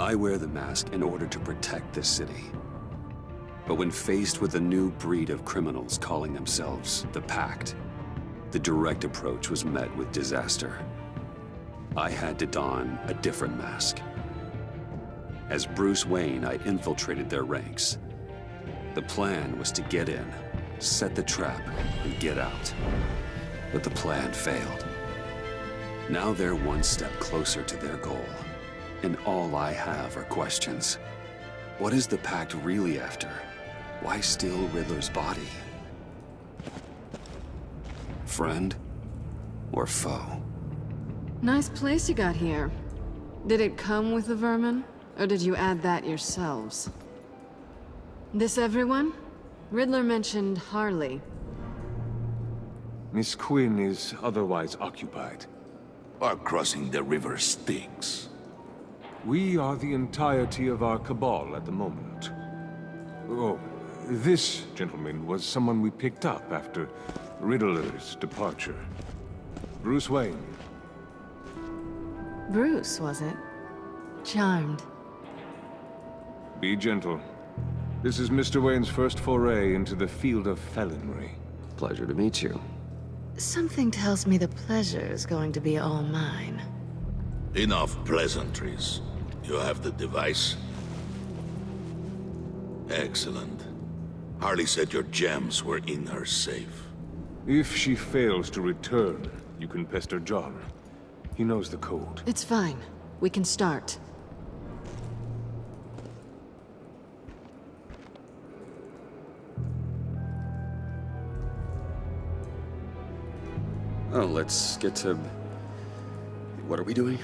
I wear the mask in order to protect this city. But when faced with a new breed of criminals calling themselves the Pact, the direct approach was met with disaster. I had to don a different mask. As Bruce Wayne, I infiltrated their ranks. The plan was to get in, set the trap, and get out. But the plan failed. Now they're one step closer to their goal. And all I have are questions. What is the Pact really after? Why steal Riddler's body? Friend or foe? Nice place you got here. Did it come with the vermin? Or did you add that yourselves? This everyone? Riddler mentioned Harley. Miss Quinn is otherwise occupied. Are crossing the river Styx. We are the entirety of our cabal at the moment. Oh, this gentleman was someone we picked up after Riddler's departure. Bruce Wayne. Bruce, was it? Charmed. Be gentle. This is Mr. Wayne's first foray into the field of felonry. Pleasure to meet you. Something tells me the pleasure is going to be all mine. Enough pleasantries. You have the device? Excellent. Harley said your gems were in her safe. If she fails to return, you can pester John. He knows the code. It's fine. We can start. Oh, let's get to... What are we doing?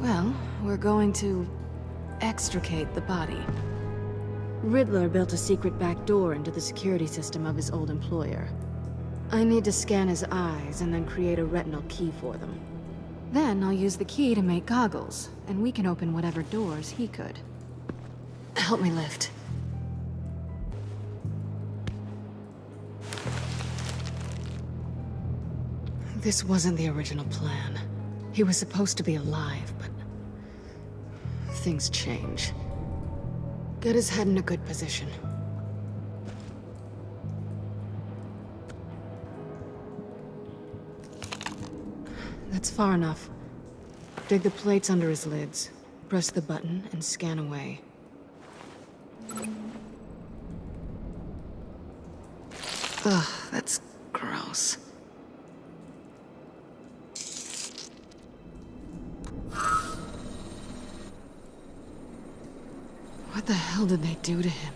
Well, we're going to extricate the body. Riddler built a secret back door into the security system of his old employer. I need to scan his eyes and then create a retinal key for them. Then I'll use the key to make goggles, and we can open whatever doors he could. Help me lift. This wasn't the original plan. He was supposed to be alive, but... things change. Get his head in a good position. That's far enough. Dig the plates under his lids. Press the button and scan away. Ugh, that's gross. What the hell did they do to him?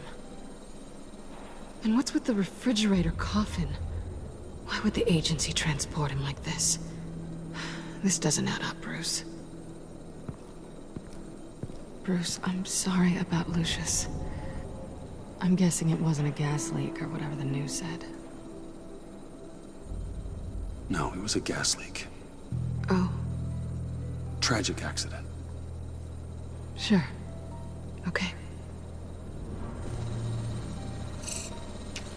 And what's with the refrigerator coffin? Why would the agency transport him like this? This doesn't add up, Bruce. Bruce, I'm sorry about Lucius. I'm guessing it wasn't a gas leak or whatever the news said. No, it was a gas leak. Oh. Tragic accident. Sure. Okay.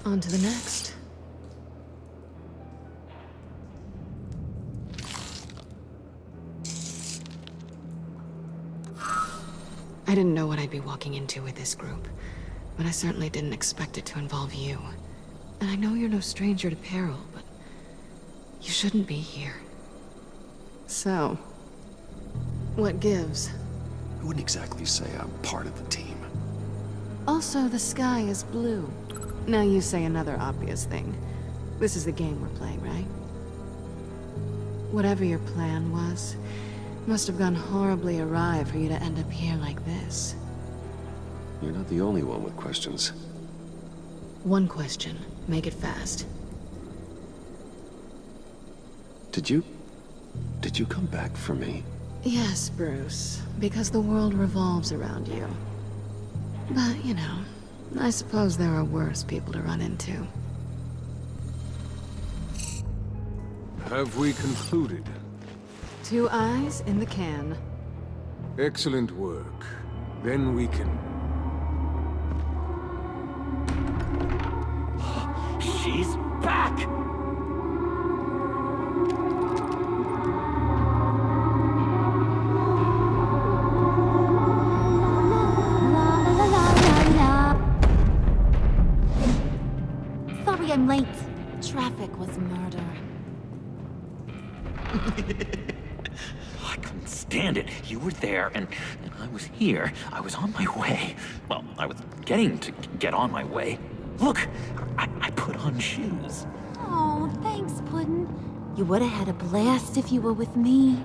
On to the next. I didn't know what I'd be walking into with this group, but I certainly didn't expect it to involve you. And I know you're no stranger to peril, but you shouldn't be here. So, what gives? I wouldn't exactly say I'm part of the team. Also, the sky is blue. Now you say another obvious thing. This is the game we're playing, right? Whatever your plan was, must have gone horribly awry for you to end up here like this. You're not the only one with questions. One question. Make it fast. Did you come back for me? Yes, Bruce. Because the world revolves around you. But, you know, I suppose there are worse people to run into. Have we concluded? 2 eyes in the can. Excellent work. Then we can... She's back! traffic was murder. I couldn't stand it. You were there, and I was here. I was on my way. Well, I was getting to get on my way. Look, I put on shoes. Oh, thanks, Puddin'. You would have had a blast if you were with me.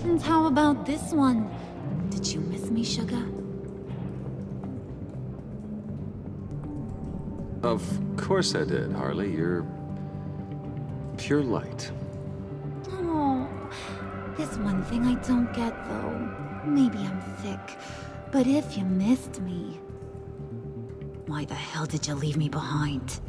And how about this one? Did you miss me, sugar? Of course I did, Harley. You're pure light. Oh, there's one thing I don't get, though. Maybe I'm thick, but if you missed me, why the hell did you leave me behind?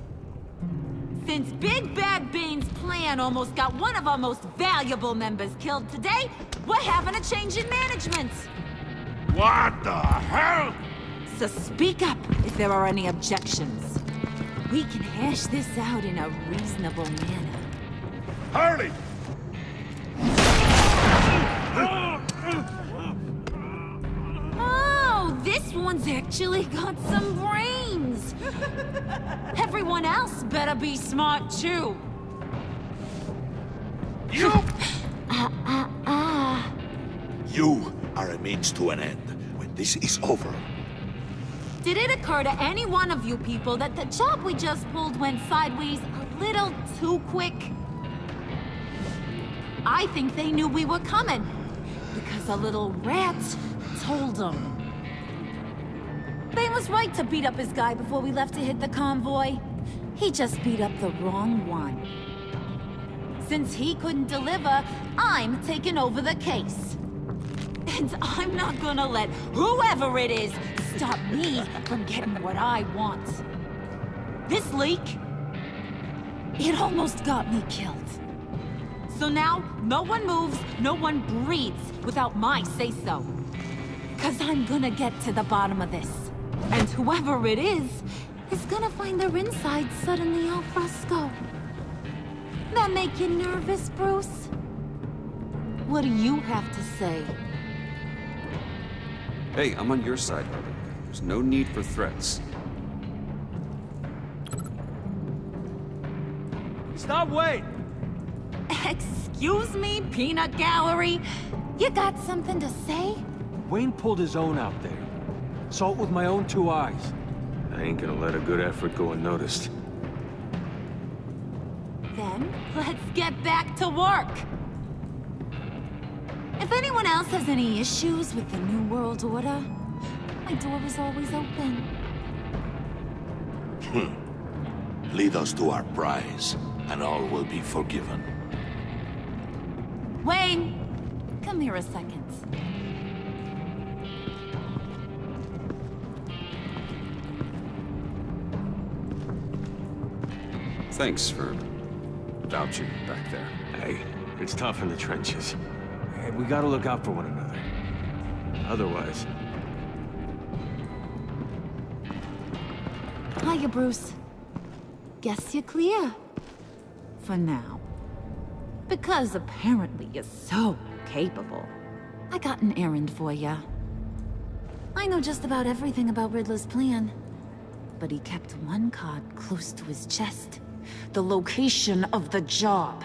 Since Big Bad Bane's plan almost got one of our most valuable members killed today, we're having a change in management. What the hell? So speak up if there are any objections. We can hash this out in a reasonable manner. Harley! Oh, this one's actually got some brains. Everyone else better be smart too. You! You are a means to an end. When this is over, Did it occur to any one of you people that the job we just pulled went sideways a little too quick? I think they knew we were coming, because a little rat told them. Bane was right to beat up his guy before we left to hit the convoy. He just beat up the wrong one. Since he couldn't deliver, I'm taking over the case. And I'm not gonna let whoever it is stop me from getting what I want. This leak, it almost got me killed. So now, no one moves, no one breathes without my say-so. 'Cause I'm gonna get to the bottom of this. And whoever it is gonna find their inside suddenly al fresco. That make you nervous, Bruce? What do you have to say? Hey, I'm on your side, Harley. There's no need for threats. Stop, wait! Excuse me, Peanut Gallery? You got something to say? Wayne pulled his own out there. Saw it with my own two eyes. I ain't gonna let a good effort go unnoticed. Then, let's get back to work. If anyone else has any issues with the New World Order, my door is always open. lead us to our prize, and all will be forgiven. Wayne, come here a second. Thanks for vouching back there. Hey, it's tough in the trenches. Hey, we gotta look out for one another. Otherwise... Hiya, Bruce. Guess you're clear. For now. Because apparently you're so capable. I got an errand for ya. I know just about everything about Riddler's plan. But he kept one card close to his chest. The location of the job.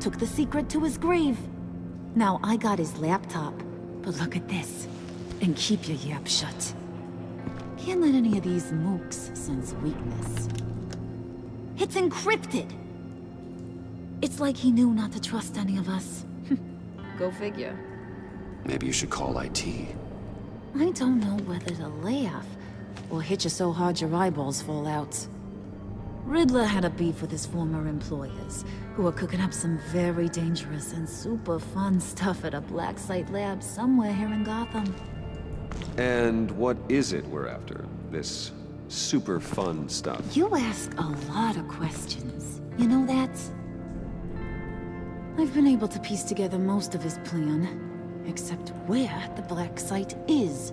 Took the secret to his grave. Now I got his laptop. But look at this. And keep your yap shut. Can't let any of these mooks sense weakness. It's encrypted! It's like he knew not to trust any of us. Go figure. Maybe you should call IT. I don't know whether to laugh or hit you so hard your eyeballs fall out. Riddler had a beef with his former employers, who were cooking up some very dangerous and super fun stuff at a black site lab somewhere here in Gotham. And what is it we're after? This super fun stuff? You ask a lot of questions. You know that? I've been able to piece together most of his plan, except where the black site is.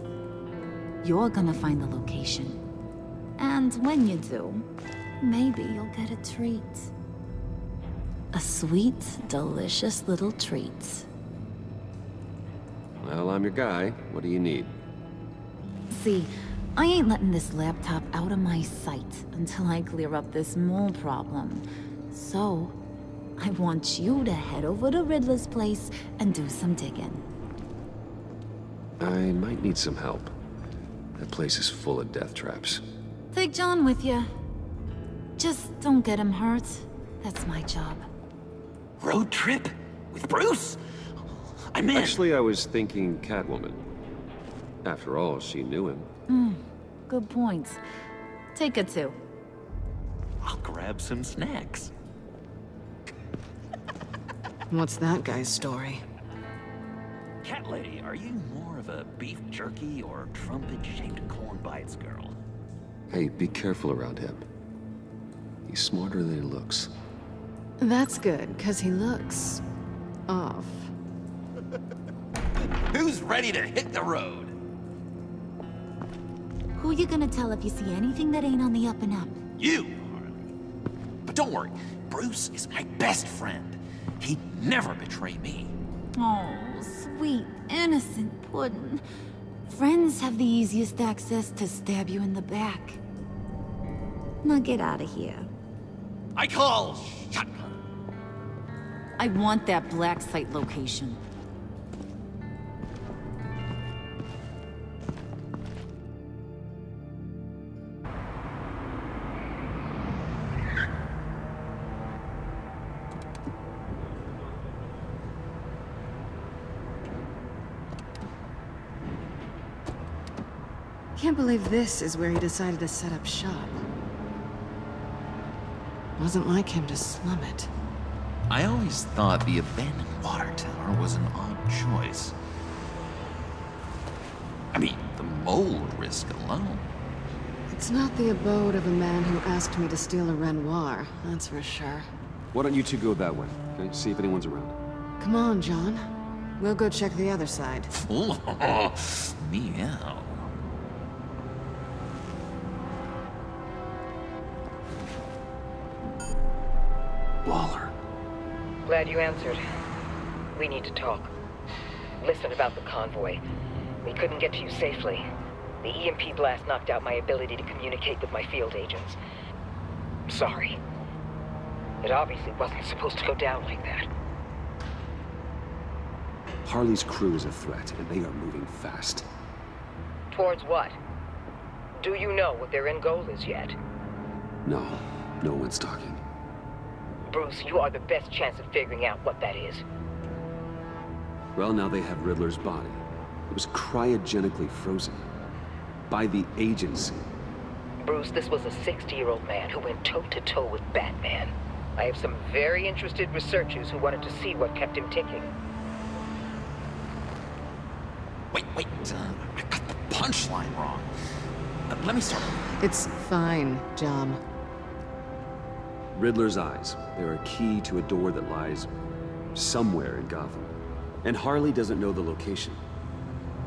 You're gonna find the location. And when you do, maybe you'll get a treat. A sweet, delicious little treat. Well, I'm your guy. What do you need? See, I ain't letting this laptop out of my sight until I clear up this mole problem. So, I want you to head over to Riddler's place and do some digging. I might need some help. That place is full of death traps. Take John with you. Just don't get him hurt. That's my job. Road trip? With Bruce? I'm in. Actually, I was thinking Catwoman. After all, she knew him. Good points. Take her too. I'll grab some snacks. What's that guy's story? Cat lady, are you more of a beef jerky or trumpet-shaped corn bites girl? Hey, be careful around him. He's smarter than he looks. That's good, because he looks... off. Who's ready to hit the road? Who you gonna tell if you see anything that ain't on the up and up? You, Harley. But don't worry, Bruce is my best friend. He'd never betray me. Oh, sweet, innocent Puddin'. Friends have the easiest access to stab you in the back. Now get out of here. I call shotgun. I want that black site location. Can't believe this is where he decided to set up shop. Wasn't like him to slum it. I always thought the abandoned water tower was an odd choice. I mean, the mold risk alone. It's not the abode of a man who asked me to steal a Renoir, that's for sure. Why don't you two go that way, okay? See if anyone's around. Come on, John. We'll go check the other side. Meow. Waller. Glad you answered. We need to talk. Listen about the convoy. We couldn't get to you safely. The EMP blast knocked out my ability to communicate with my field agents. Sorry. It obviously wasn't supposed to go down like that. Harley's crew is a threat, and they are moving fast. Towards what? Do you know what their end goal is yet? No, no one's talking. Bruce, you are the best chance of figuring out what that is. Well, now they have Riddler's body. It was cryogenically frozen. By the agency. Bruce, this was a 60-year-old man who went toe-to-toe with Batman. I have some very interested researchers who wanted to see what kept him ticking. Wait, I got the punchline wrong. Let me start. It's fine, John. Riddler's eyes. They're a key to a door that lies somewhere in Gotham. And Harley doesn't know the location.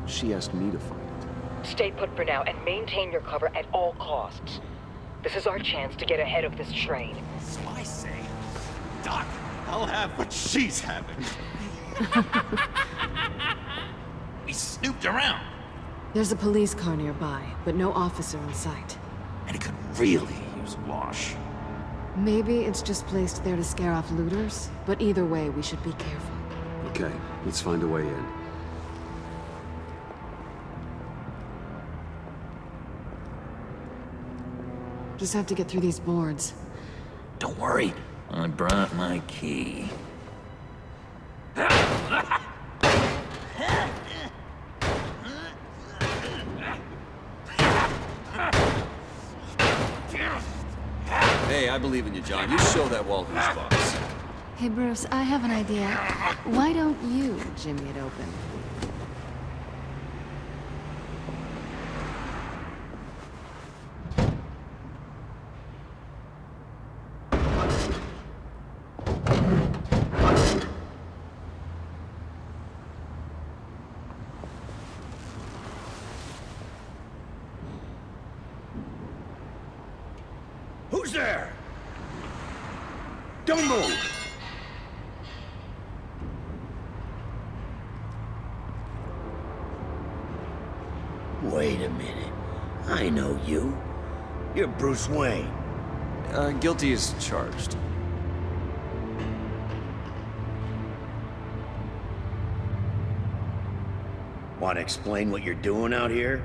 She asked me to find it. Stay put for now and maintain your cover at all costs. This is our chance to get ahead of this train. So I say, Doc, I'll have what she's having. We snooped around. There's a police car nearby, but no officer in sight. And it could really use a wash. Maybe it's just placed there to scare off looters, but either way, we should be careful. Okay, let's find a way in. Just have to get through these boards. Don't worry, I brought my key. Hey, I believe in you, John. You show that wall who's boss. Hey, Bruce, I have an idea. Why don't you jimmy it open? Who's there? Don't move! Wait a minute. I I know you. You're Bruce Wayne. Guilty as charged. Want to explain what you're doing out here?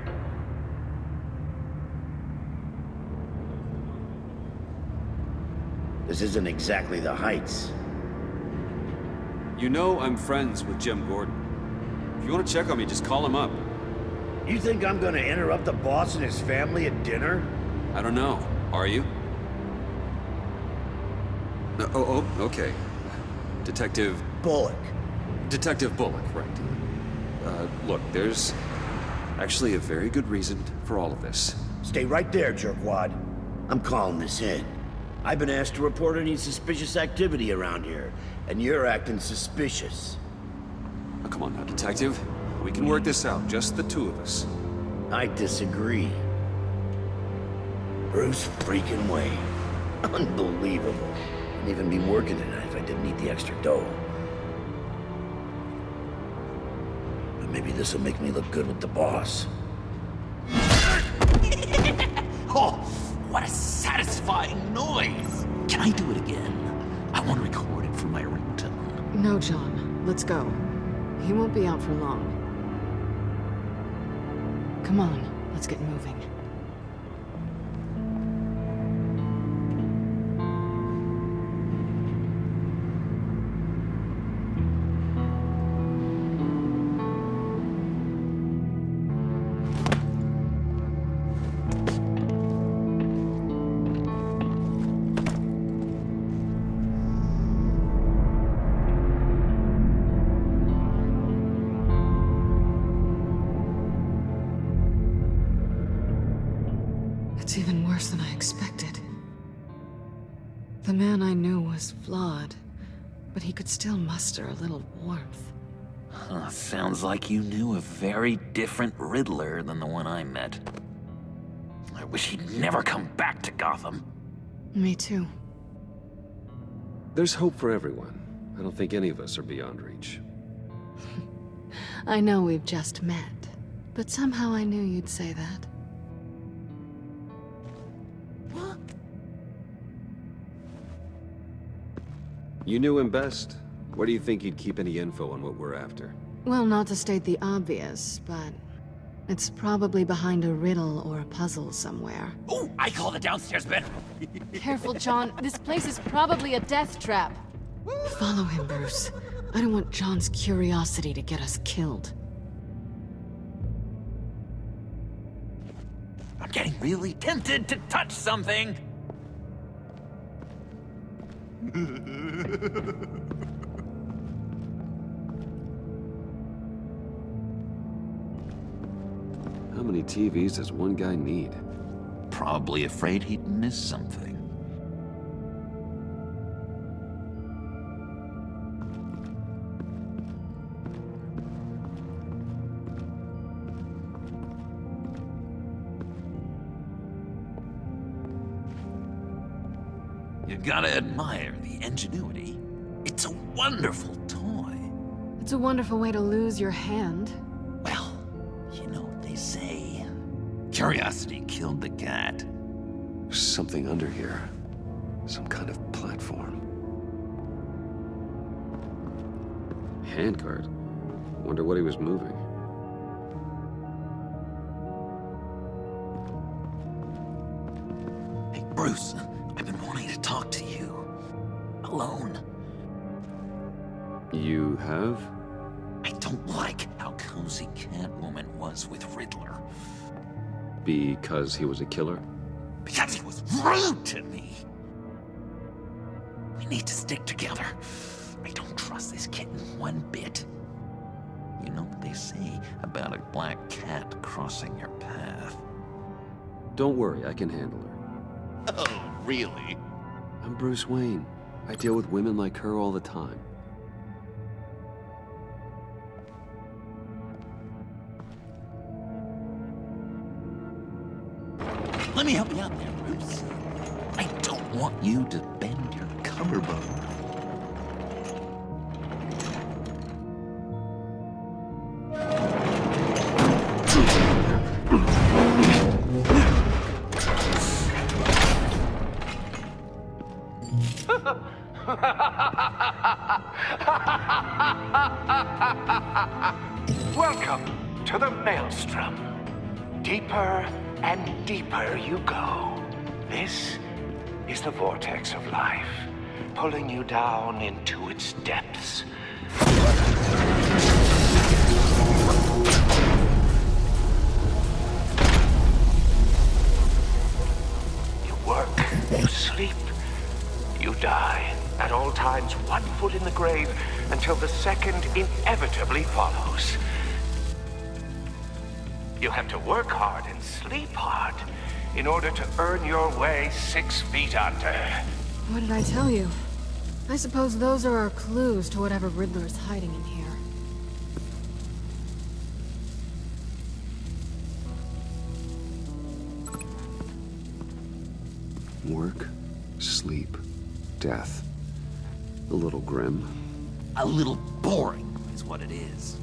This isn't exactly the Heights. You know I'm friends with Jim Gordon. If you want to check on me, just call him up. You think I'm gonna interrupt the boss and his family at dinner? I don't know. Are you? Oh, okay. Detective Bullock. Bullock, right. Look, there's actually a very good reason for all of this. Stay right there, jerkwad. I'm calling this in. I've been asked to report any suspicious activity around here, and you're acting suspicious. Oh, come on now, Detective. We can work this out, just the two of us. I disagree. Bruce freaking Wayne. Unbelievable. Wouldn't even be working tonight if I didn't need the extra dough. But maybe this will make me look good with the boss. Oh, what a satisfying noise! Can I do it again? I want to record it for my ringtone. No, John. Let's go. He won't be out for long. Come on, let's get moving. It's even worse than I expected. The man I knew was flawed, but he could still muster a little warmth. Sounds like you knew a very different Riddler than the one I met. I wish he'd never come back to Gotham. Me too. There's hope for everyone. I don't think any of us are beyond reach. I know we've just met, but somehow I knew you'd say that. You knew him best. Where do you think he'd keep any info on what we're after? Well, not to state the obvious, but it's probably behind a riddle or a puzzle somewhere. Oh, I call the downstairs bed. Careful, John. This place is probably a death trap. Follow him, Bruce. I don't want John's curiosity to get us killed. I'm getting really tempted to touch something. How many TVs does one guy need? Probably afraid he'd miss something. You gotta admire the ingenuity. It's a wonderful toy. It's a wonderful way to lose your hand. Well, you know what they say. Curiosity killed the cat. There's something under here. Some kind of platform. Handcart. Wonder what he was moving. Hey, Bruce, I've been wanting to talk to you. Alone. You have? I don't like how cozy Catwoman was with Riddler. Because he was a killer? Because he was rude to me. We need to stick together. I don't trust this kitten one bit. You know what they say about a black cat crossing your path? Don't worry, I can handle her. Oh, really? I'm Bruce Wayne. I deal with women like her all the time. Let me help you out there, Bruce. I don't want you to bend your collarbone. Welcome to the Maelstrom. Deeper and deeper you go. This is the vortex of life, pulling you down into its depths. You work, you sleep, you die. At all times, 1 foot in the grave until the second inevitably follows. You have to work hard and sleep hard in order to earn your way 6 feet under. What did I tell you? I suppose those are our clues to whatever Riddler's hiding in here. Work, sleep, death. A little grim. A little boring is what it is.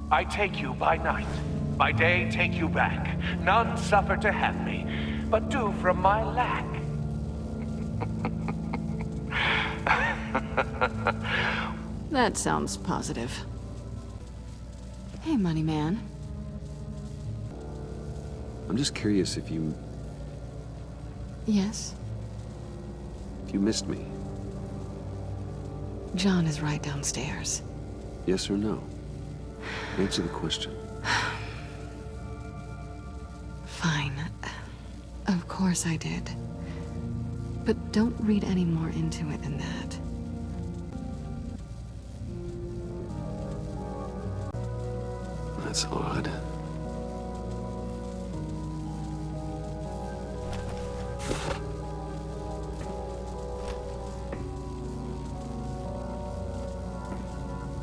I take you by night, by day take you back. None suffer to have me, but do from my lack. That sounds positive. Hey, money man. I'm just curious if you Yes? missed me. John is right downstairs. Yes or no? Answer the question. Fine. Of course I did. But don't read any more into it than that. That's odd.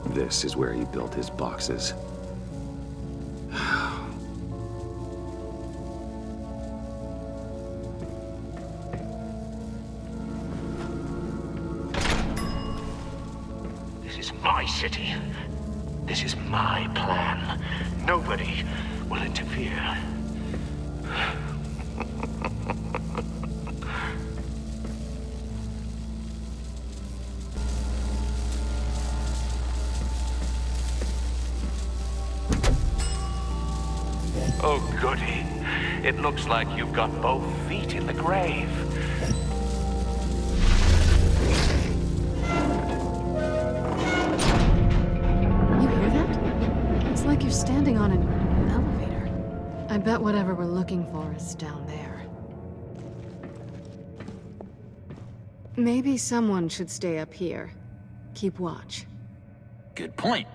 This is where he built his boxes. This is my city. This is my plan. Nobody will interfere. Oh, goody. It looks like you've got both feet in the grave. You hear that? It's like you're standing on an elevator. I bet whatever we're looking for is down there. Maybe someone should stay up here. Keep watch. Good point.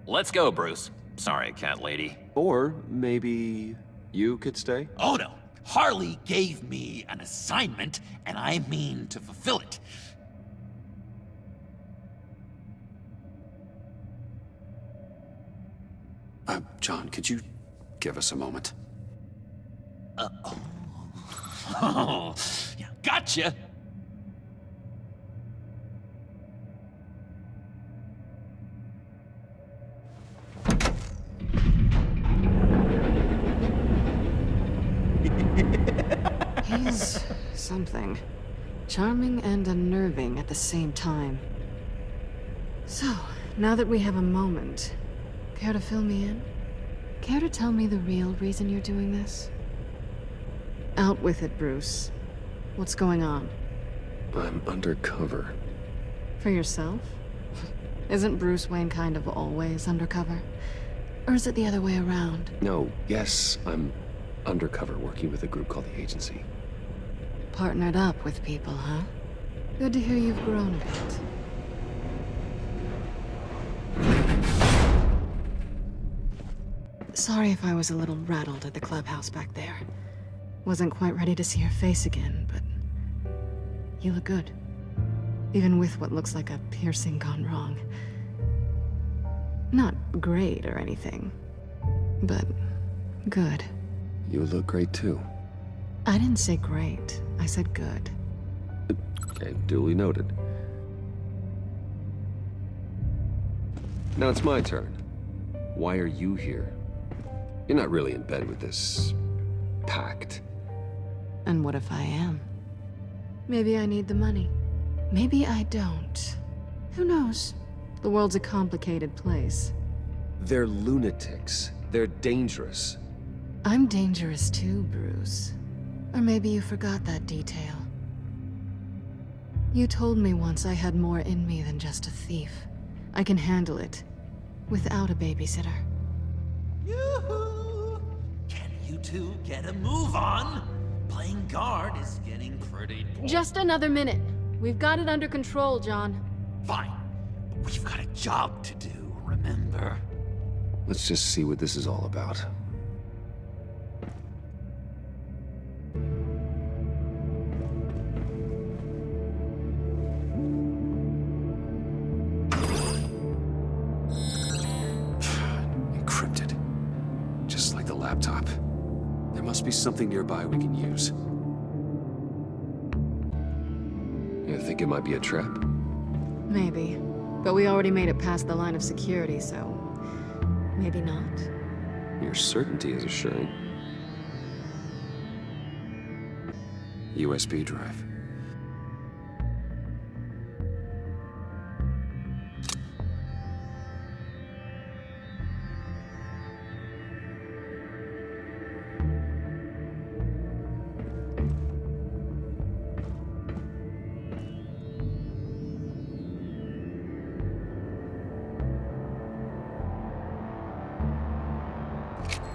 Let's go, Bruce. Sorry, cat lady. Or maybe you could stay? Oh no. Harley gave me an assignment, and I mean to fulfill it. John, could you give us a moment? Oh, yeah, gotcha. He's something. Charming and unnerving at the same time. So, now that we have a moment, care to fill me in? Care to tell me the real reason you're doing this? Out with it, Bruce. What's going on? I'm undercover. For yourself? Isn't Bruce Wayne kind of always undercover? Or is it the other way around? No, yes, I'm undercover working with a group called the Agency. Partnered up with people, huh? Good to hear you've grown a bit. Sorry if I was a little rattled at the clubhouse back there. Wasn't quite ready to see your face again, but you look good. Even with what looks like a piercing gone wrong. Not great or anything, but good. You look great too. I didn't say great, I said good. Okay, duly noted. Now it's my turn. Why are you here? You're not really in bed with this pact. And what if I am? Maybe I need the money. Maybe I don't. Who knows? The world's a complicated place. They're lunatics. They're dangerous. I'm dangerous too, Bruce. Or maybe you forgot that detail. You told me once I had more in me than just a thief. I can handle it. Without a babysitter. Yoo-hoo! Can you two get a move on? Playing guard is getting pretty boring. Just another minute. We've got it under control, John. Fine. But we've got a job to do, remember? Let's just see what this is all about. Encrypted. Just like the laptop. There must be something nearby we can use. You think it might be a trap? Maybe. But we already made it past the line of security, so... maybe not. Your certainty is assuring. USB drive.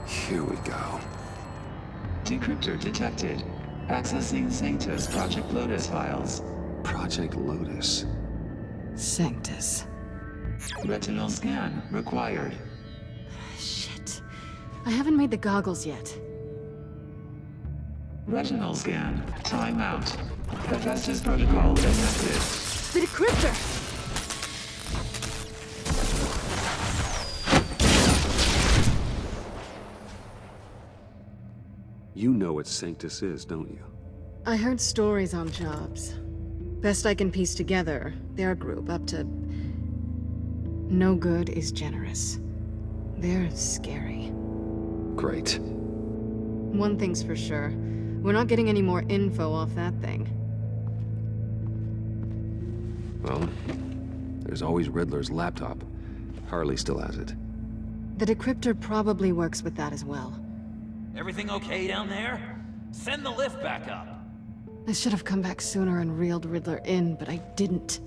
Here we go. Decryptor detected. Accessing Sanctus Project Lotus files. Project Lotus. Sanctus. Retinal scan required. Shit. I haven't made the goggles yet. Retinal scan. Timeout. Hephaestus protocol enacted. The decryptor! You know what Sanctus is, don't you? I heard stories on jobs. Best I can piece together, their group up to... no good is generous. They're scary. Great. One thing's for sure. We're not getting any more info off that thing. Well, there's always Riddler's laptop. Harley still has it. The decryptor probably works with that as well. Everything okay down there? Send the lift back up. I should have come back sooner and reeled Riddler in, but I didn't.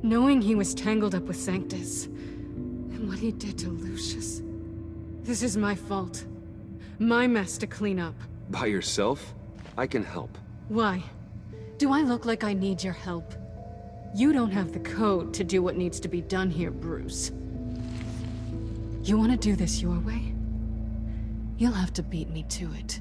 Knowing he was tangled up with Sanctus, and what he did to Lucius. This is my fault. My mess to clean up. By yourself? I can help. Why? Do I look like I need your help? You don't have the code to do what needs to be done here, Bruce. You want to do this your way? You'll have to beat me to it.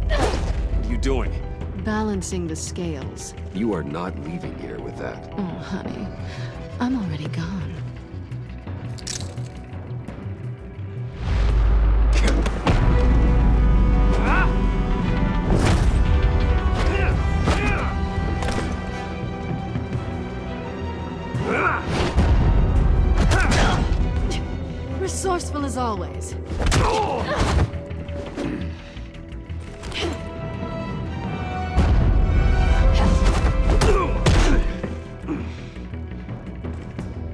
What are you doing? Balancing the scales. You are not leaving here with that. Oh, honey. I'm already gone. Resourceful as always.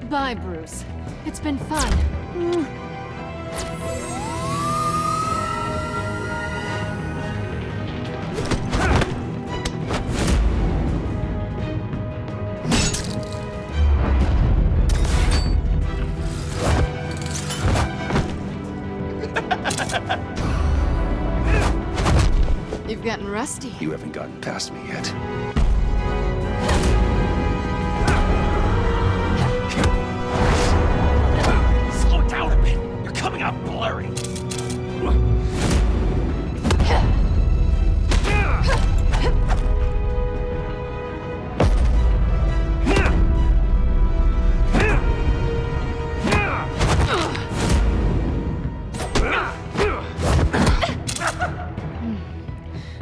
Bye, Bruce. It's been fun. You've gotten rusty. You haven't gotten past me yet. Slow down a bit. You're coming out blurry.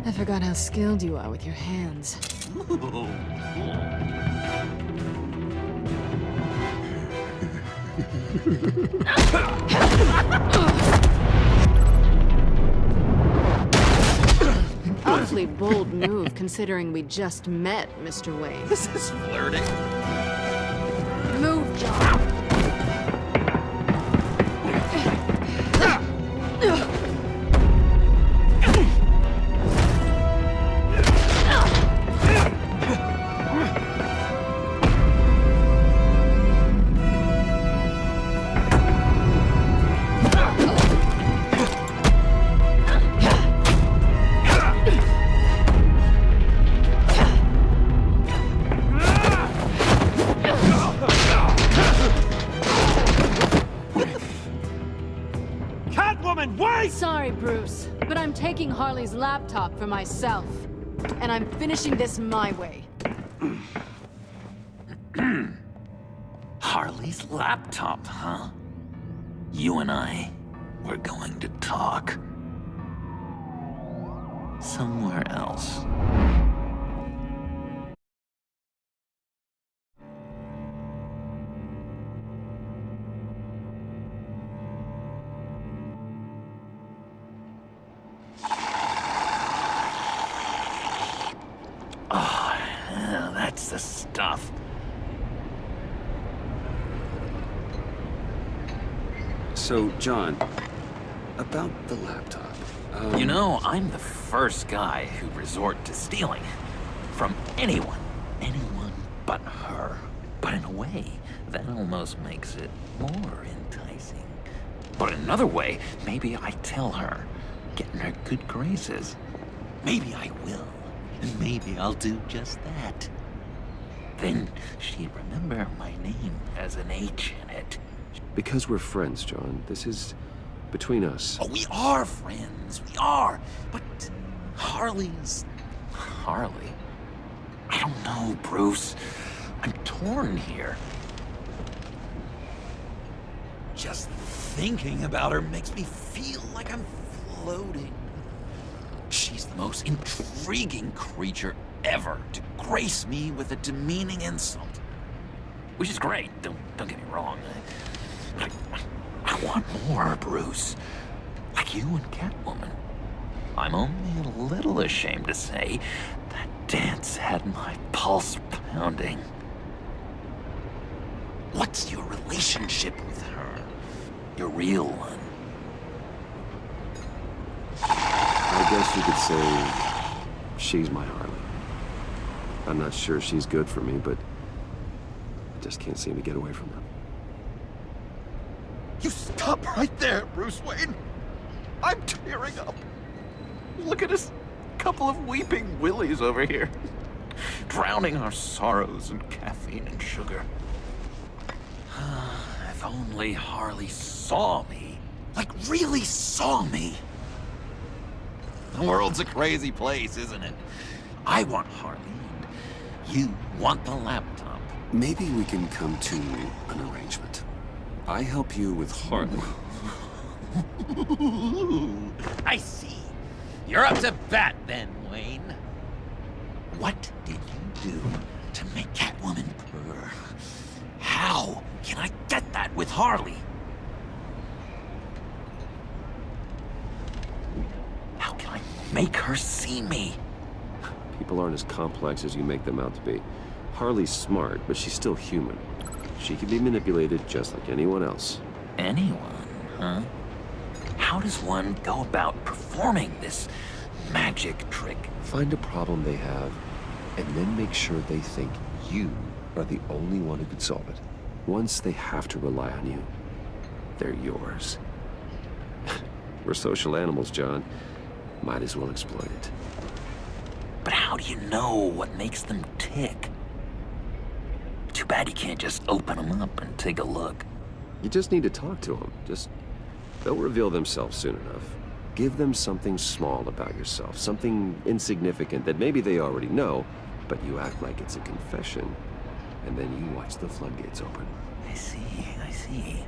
I forgot how skilled you are with your hands. Awfully bold move, considering we just met, Mr. Wayne. This is flirting. Move, John. Catwoman, wait! Sorry, Bruce, but I'm taking Harley's laptop for myself. And I'm finishing this my way. Harley's laptop, huh? You and I, we're going to talk. Somewhere else. Oh, yeah, that's the stuff. So, John, about the laptop. You know, I'm the first guy who'd resort to stealing. From anyone. Anyone but her. But in a way, that almost makes it more enticing. But in another way, maybe I tell her, get in her good graces. Maybe I will. And maybe I'll do just that. Then she'd remember my name has an H in it. Because we're friends, John. This is between us. Oh, we are friends. We are. But Harley's... Harley? I don't know, Bruce. I'm torn here. Just thinking about her makes me feel like I'm floating. She's the most intriguing creature ever to grace me with a demeaning insult. Which is great, don't get me wrong. I want more, Bruce. Like you and Catwoman. I'm only a little ashamed to say that dance had my pulse pounding. What's your relationship with her? Your real one? I guess you could say she's my Harley. I'm not sure she's good for me, but I just can't seem to get away from her. You stop right there, Bruce Wayne. I'm tearing up. Look at us, couple of weeping willies over here. Drowning our sorrows in caffeine and sugar. If only Harley saw me. Like, really saw me. The world's a crazy place, isn't it? I want Harley, and you want the laptop. Maybe we can come to an arrangement. I help you with Harley. I see. You're up to bat then, Wayne. What did you do to make Catwoman purr? How can I get that with Harley? How can I make her see me? People aren't as complex as you make them out to be. Harley's smart, but she's still human. She can be manipulated just like anyone else. Anyone, huh? How does one go about performing this magic trick? Find a problem they have, and then make sure they think you are the only one who could solve it. Once they have to rely on you, they're yours. We're social animals, John. Might as well exploit it. But how do you know what makes them tick? Too bad you can't just open them up and take a look. You just need to talk to them. They'll reveal themselves soon enough. Give them something small about yourself, something insignificant that maybe they already know, but you act like it's a confession, and then you watch the floodgates open. I see.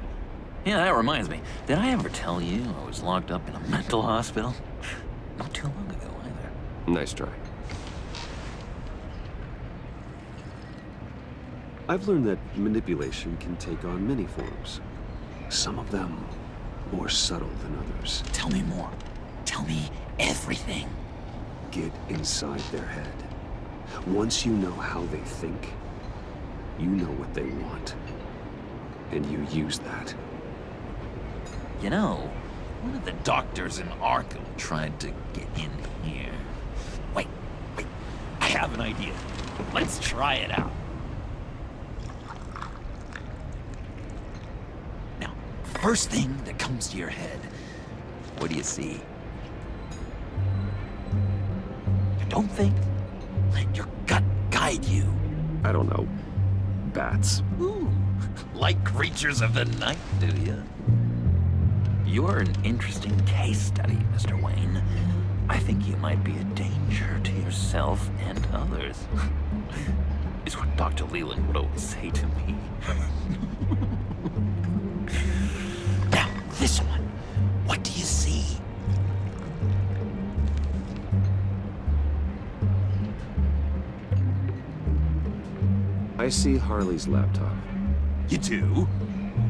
Yeah, that reminds me. Did I ever tell you I was locked up in a mental hospital? Not too long ago, either. Nice try. I've learned that manipulation can take on many forms. Some of them more subtle than others. Tell me more. Tell me everything. Get inside their head. Once you know how they think, you know what they want. And you use that. You know, one of the doctors in Arkham tried to get in here. Wait. I have an idea. Let's try it out. Now, first thing that comes to your head, what do you see? Don't think. Let your gut guide you. I don't know. Bats. Ooh, like creatures of the night, do you? You're an interesting case study, Mr. Wayne. I think you might be a danger to yourself and others. Is what Dr. Leland would always say to me. Now, this one. What do you see? I see Harley's laptop. You do?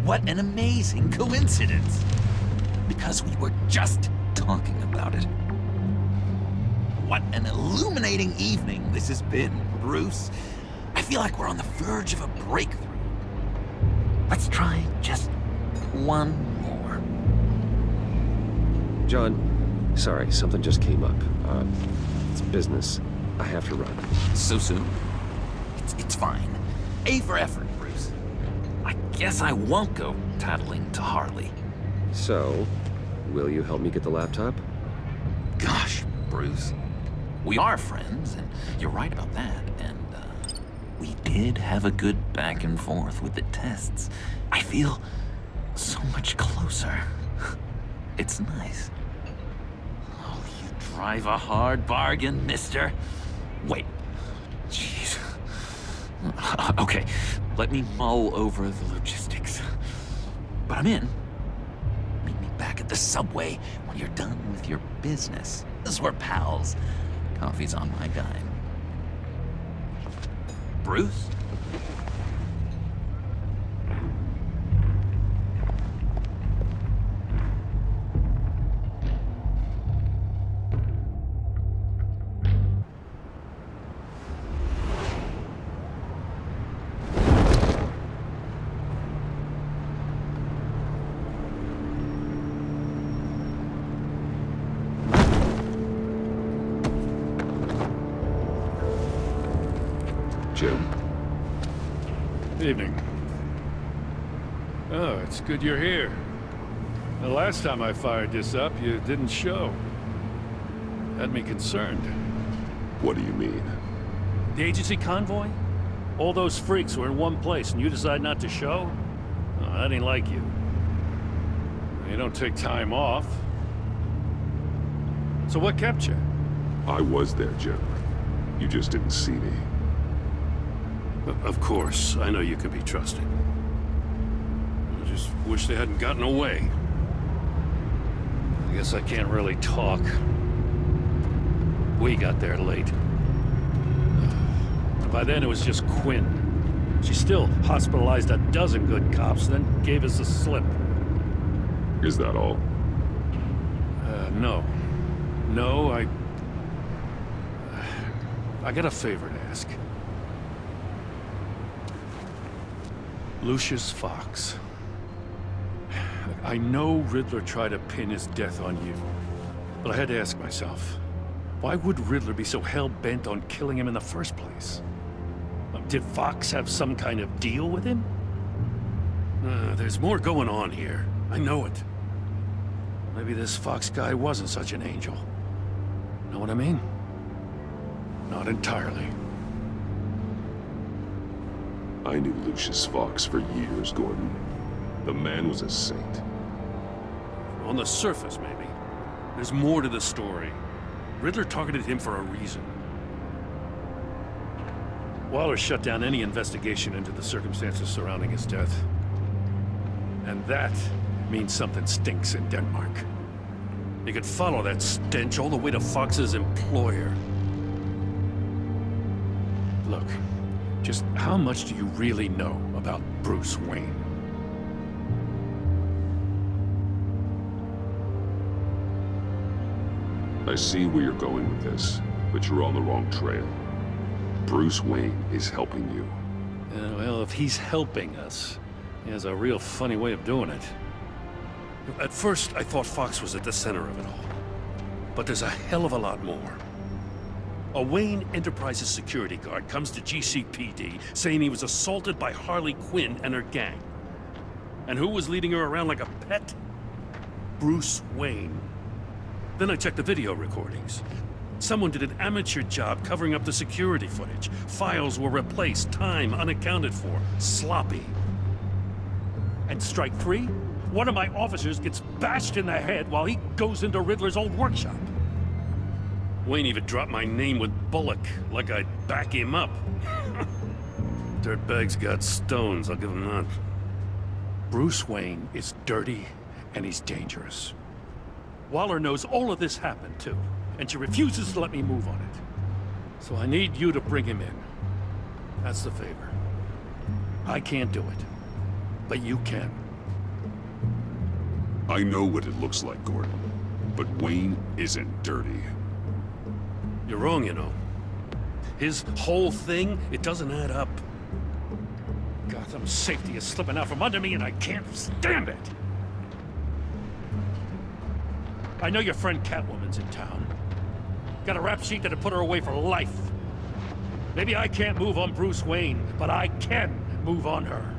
What an amazing coincidence. Because we were just talking about it. What an illuminating evening this has been, Bruce. I feel like we're on the verge of a breakthrough. Let's try just one more. John, sorry, something just came up. It's business. I have to run. So soon? It's fine. A for effort, Bruce. I guess I won't go tattling to Harley. So, will you help me get the laptop? Gosh, Bruce. We are friends, and you're right about that, and, we did have a good back and forth with the tests. I feel so much closer. It's nice. Oh, you drive a hard bargain, mister. Wait. Jeez. Okay, let me mull over the logistics. But I'm in. Meet me back at the subway when you're done with your business. As we're pals. Coffee's on my dime. Bruce? Jim. Evening. Oh, it's good you're here. The last time I fired this up, you didn't show. Had me concerned. What do you mean? The agency convoy? All those freaks were in one place and you decide not to show? Oh, that ain't like you. You don't take time off. So what kept you? I was there, Jim. You just didn't see me. Of course, I know you can be trusted. I just wish they hadn't gotten away. I guess I can't really talk. We got there late. By then it was just Quinn. She still hospitalized a dozen good cops, then gave us the slip. Is that all? No. No, I got a favor to ask. Lucius Fox. I know Riddler tried to pin his death on you, but I had to ask myself, why would Riddler be so hell-bent on killing him in the first place? Did Fox have some kind of deal with him? There's more going on here. I know it. Maybe this Fox guy wasn't such an angel. Know what I mean? Not entirely. I knew Lucius Fox for years, Gordon. The man was a saint. On the surface, maybe. There's more to the story. Riddler targeted him for a reason. Waller shut down any investigation into the circumstances surrounding his death. And that means something stinks in Denmark. You could follow that stench all the way to Fox's employer. Look, just how much do you really know about Bruce Wayne? I see where you're going with this, but you're on the wrong trail. Bruce Wayne is helping you. Well, if he's helping us, he has a real funny way of doing it. At first, I thought Fox was at the center of it all. But there's a hell of a lot more. A Wayne Enterprises security guard comes to GCPD saying he was assaulted by Harley Quinn and her gang. And who was leading her around like a pet? Bruce Wayne. Then I checked the video recordings. Someone did an amateur job covering up the security footage. Files were replaced, time unaccounted for, sloppy. And strike three? One of my officers gets bashed in the head while he goes into Riddler's old workshop. Wayne even dropped my name with Bullock, like I'd back him up. Dirtbag's got stones, I'll give him that. Bruce Wayne is dirty and he's dangerous. Waller knows all of this happened, too, and she refuses to let me move on it. So I need you to bring him in. That's the favor. I can't do it, but you can. I know what it looks like, Gordon, but Wayne isn't dirty. You're wrong, you know. His whole thing, it doesn't add up. Gotham safety is slipping out from under me and I can't stand it! I know your friend Catwoman's in town. Got a rap sheet that'd put her away for life. Maybe I can't move on Bruce Wayne, but I can move on her.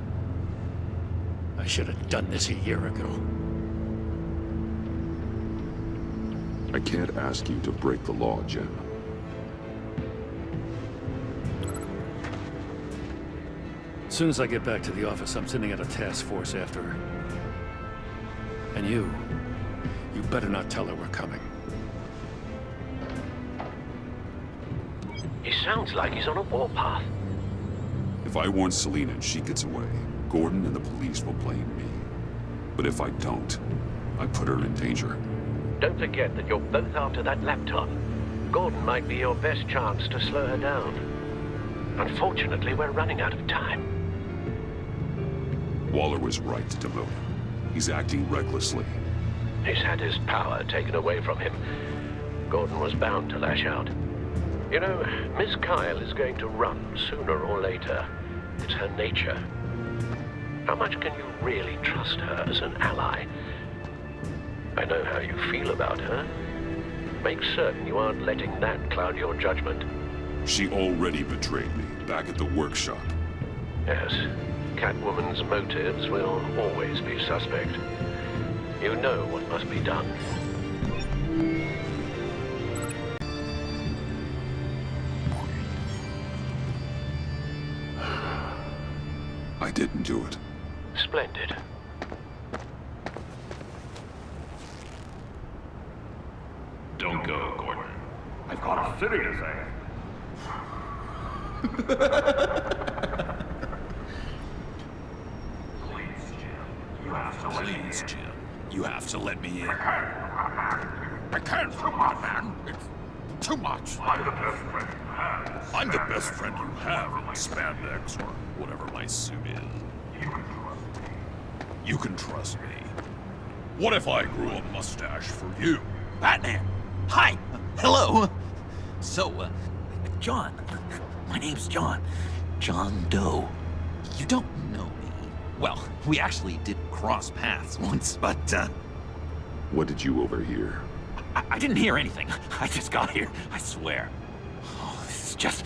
I should have done this a year ago. I can't ask you to break the law, Jen. As soon as I get back to the office, I'm sending out a task force after her. And you better not tell her we're coming. He sounds like he's on a warpath. If I warn Selina and she gets away, Gordon and the police will blame me. But if I don't, I put her in danger. Don't forget that you're both after that laptop. Gordon might be your best chance to slow her down. Unfortunately, we're running out of time. Waller was right to demote him. He's acting recklessly. He's had his power taken away from him. Gordon was bound to lash out. You know, Miss Kyle is going to run sooner or later. It's her nature. How much can you really trust her as an ally? I know how you feel about her. Make certain you aren't letting that cloud your judgment. She already betrayed me back at the workshop. Yes, Catwoman's motives will always be suspect. You know what must be done. I didn't do it. Splendid. Don't go, Gordon. I've got a city to save. Please, Jim. You have to let me in. Please, Jim. You have to let me in. I can't, man. It's too much. I'm the best friend you have. I'm the best friend you have in spandex or whatever my suit is. You can trust me. What if I grew a mustache for you? Batman! Hi! Hello! So, John. My name's John. John Doe. You don't know me. Well, we actually did cross paths once, but, What did you overhear? I didn't hear anything. I just got here, I swear. Oh, this is just...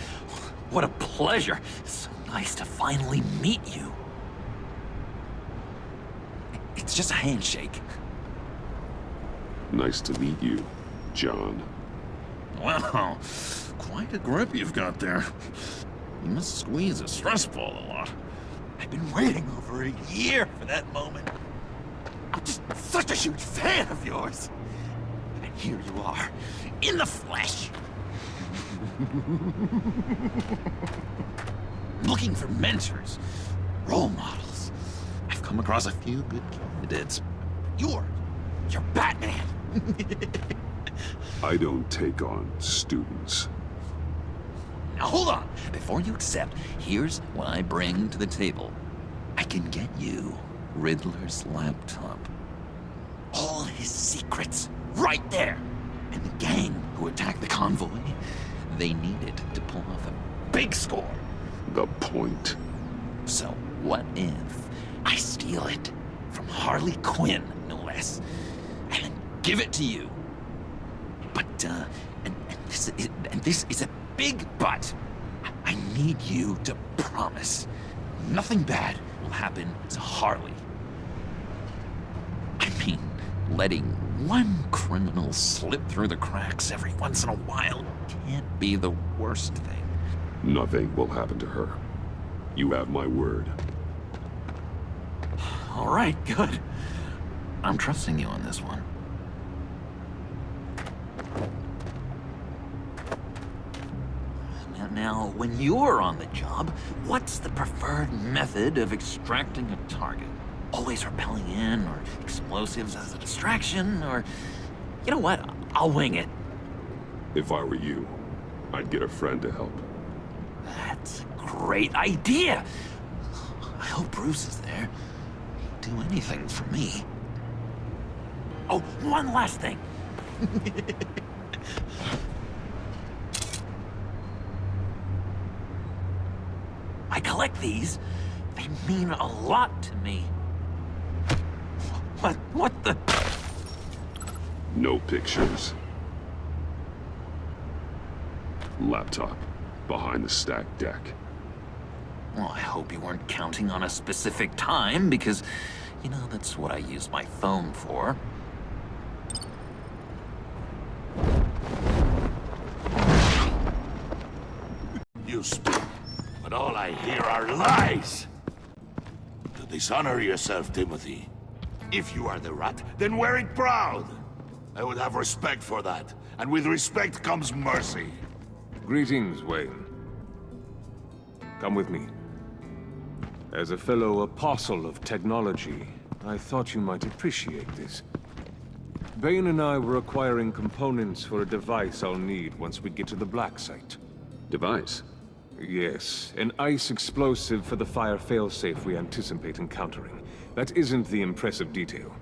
what a pleasure. So nice to finally meet you. It's just a handshake. Nice to meet you, John. Wow, quite a grip you've got there. You must squeeze a stress ball a lot. I've been waiting over a year for that moment. I'm just such a huge fan of yours. And here you are, in the flesh. Looking for mentors, role models. I've come across a few good candidates. You're Batman. I don't take on students. Now hold on! Before you accept, here's what I bring to the table. I can get you Riddler's laptop. All his secrets, right there! And the gang who attacked the convoy, they needed to pull off a big score. The point. So what if I steal it from Harley Quinn, no less, and then give it to you? But, and this is a big but. I need you to promise nothing bad will happen to Harley. I mean, letting one criminal slip through the cracks every once in a while can't be the worst thing. Nothing will happen to her. You have my word. All right, good. I'm trusting you on this one. Now, when you're on the job, what's the preferred method of extracting a target? Always rappelling in, or explosives as a distraction, or... You know what? I'll wing it. If I were you, I'd get a friend to help. That's a great idea! I hope Bruce is there. He'd do anything for me. Oh, one last thing! I collect these. They mean a lot to me. What the... No pictures. Laptop. Behind the stacked deck. Well, I hope you weren't counting on a specific time, because, you know, that's what I use my phone for. You speak, but all I hear are lies! To dishonor yourself, Timothy. If you are the rat, then wear it proud! I would have respect for that, and with respect comes mercy. Greetings, Wayne. Come with me. As a fellow apostle of technology, I thought you might appreciate this. Bane and I were acquiring components for a device I'll need once we get to the Black Site. Device? Yes, an ice explosive for the fire failsafe we anticipate encountering. That isn't the impressive detail.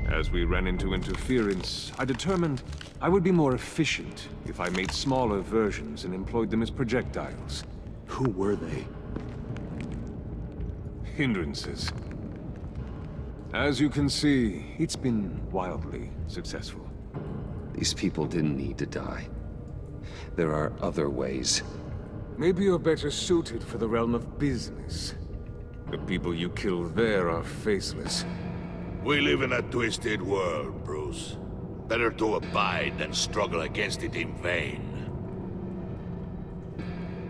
As we ran into interference, I determined I would be more efficient if I made smaller versions and employed them as projectiles. Who were they? Hindrances. As you can see, it's been wildly successful. These people didn't need to die. There are other ways. Maybe you're better suited for the realm of business. The people you kill there are faceless. We live in a twisted world, Bruce. Better to abide than struggle against it in vain.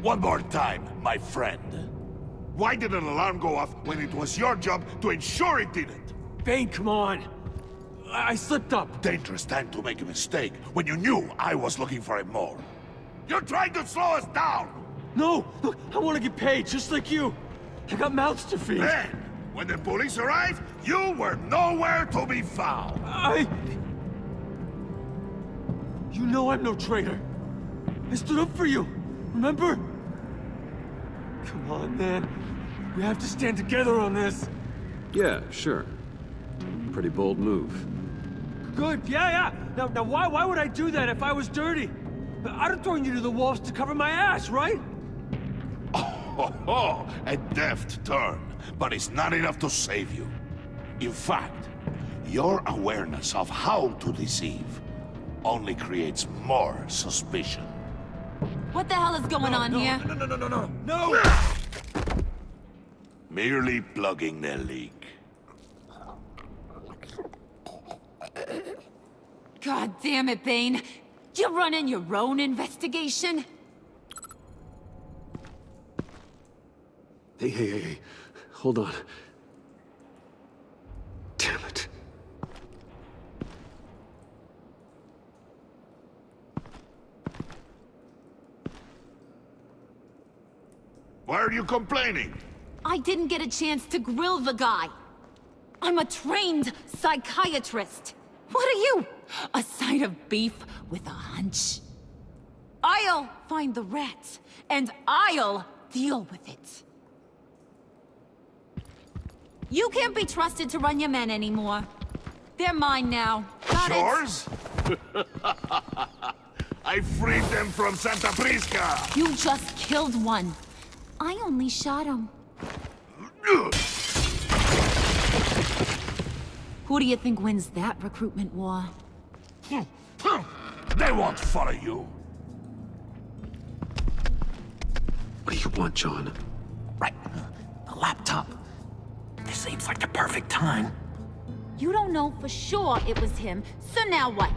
One more time, my friend. Why did an alarm go off when it was your job to ensure it didn't? Bane, come on! I slipped up! Dangerous time to make a mistake when you knew I was looking for it more. You're trying to slow us down! No! Look, I want to get paid, just like you! I got mouths to feed! Then, when the police arrived, you were nowhere to be found! You know I'm no traitor! I stood up for you, remember? Come on, man. We have to stand together on this! Yeah, sure. Pretty bold move. Good, yeah. Now why would I do that if I was dirty? I'd have thrown you to the wolves to cover my ass, right? Oh, a deft turn, but it's not enough to save you. In fact, your awareness of how to deceive only creates more suspicion. What the hell is going on here? No! Merely plugging the leak. God damn it, Bane. You running your own investigation? Hey. Hold on. Damn it. Why are you complaining? I didn't get a chance to grill the guy. I'm a trained psychiatrist. What are you? A side of beef with a hunch? I'll find the rat, and I'll deal with it. You can't be trusted to run your men anymore. They're mine now. Got it? Yours? I freed them from Santa Prisca! You just killed one. I only shot him. Who do you think wins that recruitment war? They won't follow you. What do you want, John? Right, a laptop. This seems like the perfect time. You don't know for sure it was him, so now what?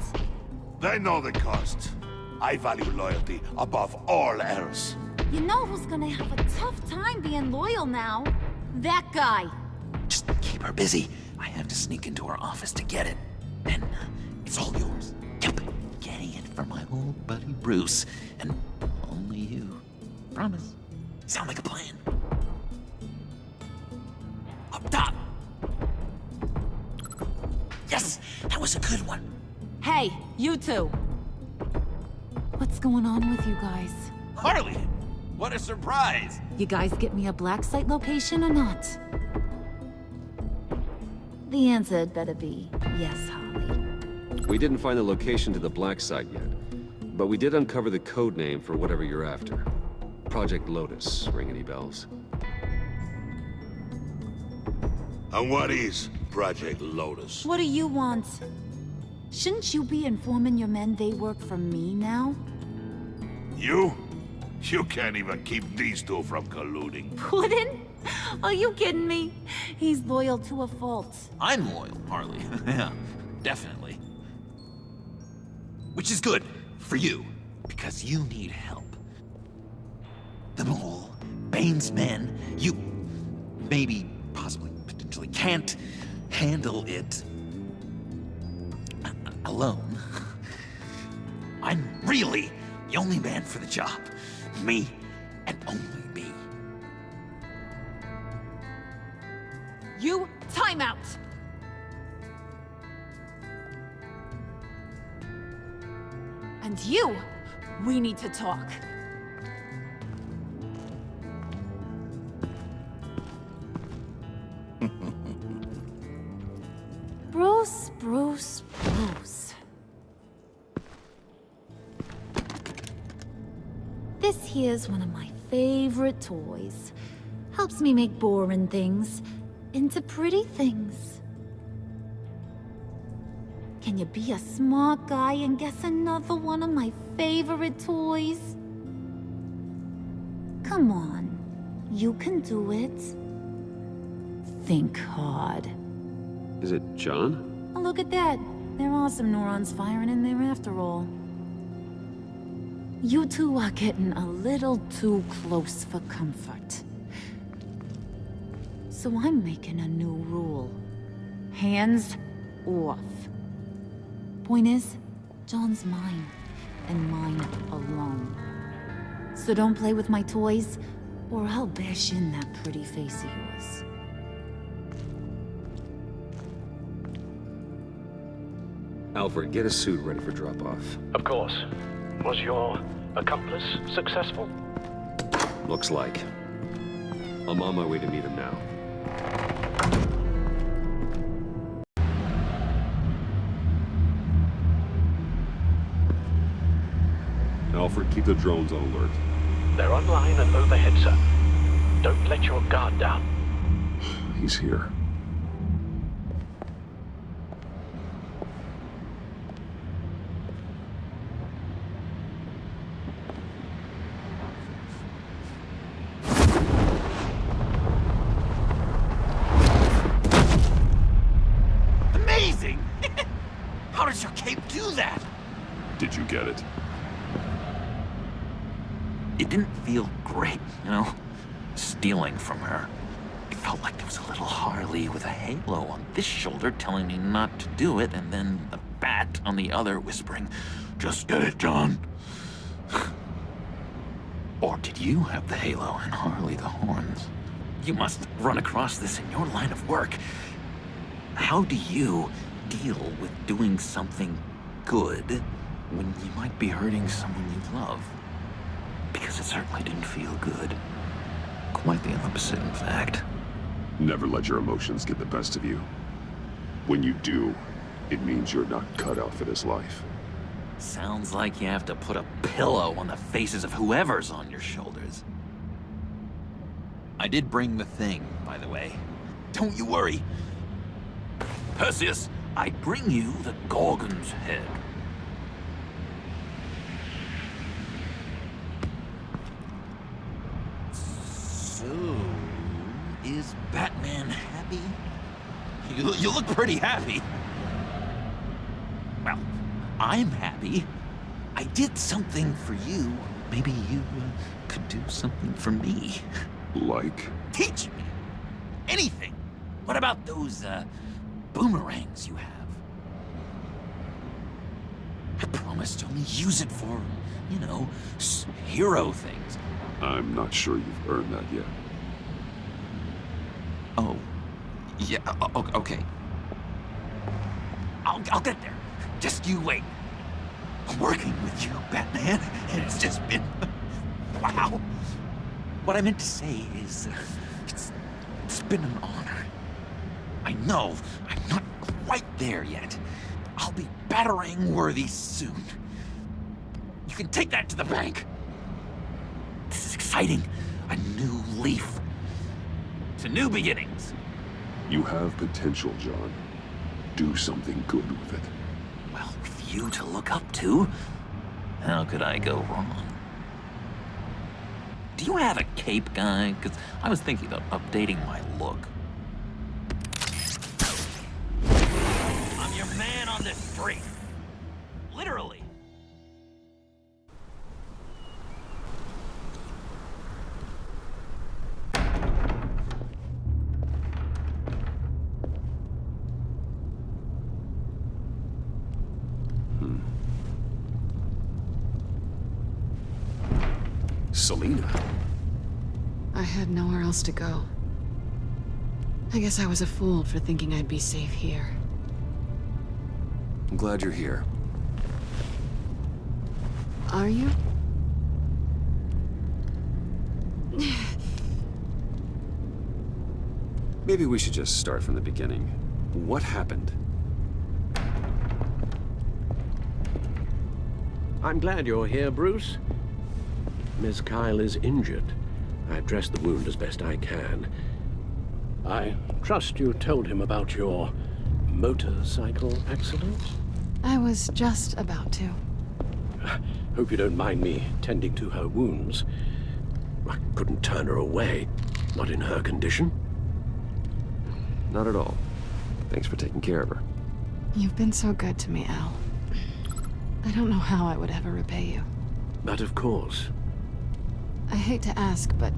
They know the cost. I value loyalty above all else. You know who's gonna have a tough time being loyal now? That guy. Just keep her busy. I have to sneak into her office to get it. Then it's all yours. Yep, getting it for my old buddy Bruce, and only you. Promise. Sound like a plan? Up top. Yes, that was a good one. Hey, you two. What's going on with you guys? Harley! What a surprise! You guys get me a black site location or not? The answer had better be yes, Harley. We didn't find the location to the black site yet, but we did uncover the code name for whatever you're after. Project Lotus. Ring any bells? And what is Project Lotus? What do you want? Shouldn't you be informing your men they work for me now? You? You can't even keep these two from colluding. Puddin'? Are you kidding me? He's loyal to a fault. I'm loyal, Harley. Yeah, definitely. Which is good for you, because you need help. The mole, Bane's men, you maybe, possibly, potentially can't handle it alone. I'm really the only man for the job. Me, and only me. You, time out! And you, we need to talk. Bruce, Bruce, Bruce. This here's one of my favorite toys. Helps me make boring things into pretty things. Can you be a smart guy and guess another one of my favorite toys? Come on, you can do it. Think hard. Is it John? Oh, look at that. There are some neurons firing in there after all. You two are getting a little too close for comfort. So I'm making a new rule. Hands off. Point is, John's mine, and mine alone. So don't play with my toys, or I'll bash in that pretty face of yours. Alfred, get a suit ready for drop-off. Of course. Was your accomplice successful? Looks like. I'm on my way to meet him now. Alfred, keep the drones on alert. They're online and overhead, sir. Don't let your guard down. He's here. Amazing! How does your cape do that? Did you get it? It didn't feel great, you know? Stealing from her. It felt like there was a little Harley with a halo on this shoulder telling me not to do it, and then a bat on the other whispering, "Just get it, John." Or did you have the halo and Harley the horns? You must run across this in your line of work. how do you deal with doing something good when you might be hurting someone you love? Because it certainly didn't feel good. Quite the opposite, in fact. Never let your emotions get the best of you. When you do, it means you're not cut out for this life. Sounds like you have to put a pillow on the faces of whoever's on your shoulders. I did bring the thing, by the way. Don't you worry. Perseus, I bring you the Gorgon's head. So, is Batman happy? You look pretty happy. Well, I'm happy. I did something for you. Maybe you could do something for me. Like? Teach me. Anything. What about those, boomerangs you have? I promised to only use it for, you know, hero things. I'm not sure you've earned that yet. Oh. Yeah, okay. I'll get there. Just you wait. Working with you, Batman, it's just been... wow. What I meant to say is, it's been an honor. I know I'm not quite there yet. I'll be battering-worthy soon. You can take that to the bank. This is exciting. A new leaf. To new beginnings. You have potential, John. Do something good with it. Well, with you to look up to, how could I go wrong? Do you have a cape, guy? Because I was thinking about updating my look. I'm your man on this street. Literally. Selina. I had nowhere else to go. I guess I was a fool for thinking I'd be safe here. I'm glad you're here. Are you? Maybe we should just start from the beginning. What happened? I'm glad you're here, Bruce. Miss Kyle is injured. I've dressed the wound as best I can. I trust you told him about your motorcycle accident? I was just about to. Hope you don't mind me tending to her wounds. I couldn't turn her away, not in her condition. Not at all. Thanks for taking care of her. You've been so good to me, Al. I don't know how I would ever repay you. But of course. I hate to ask, but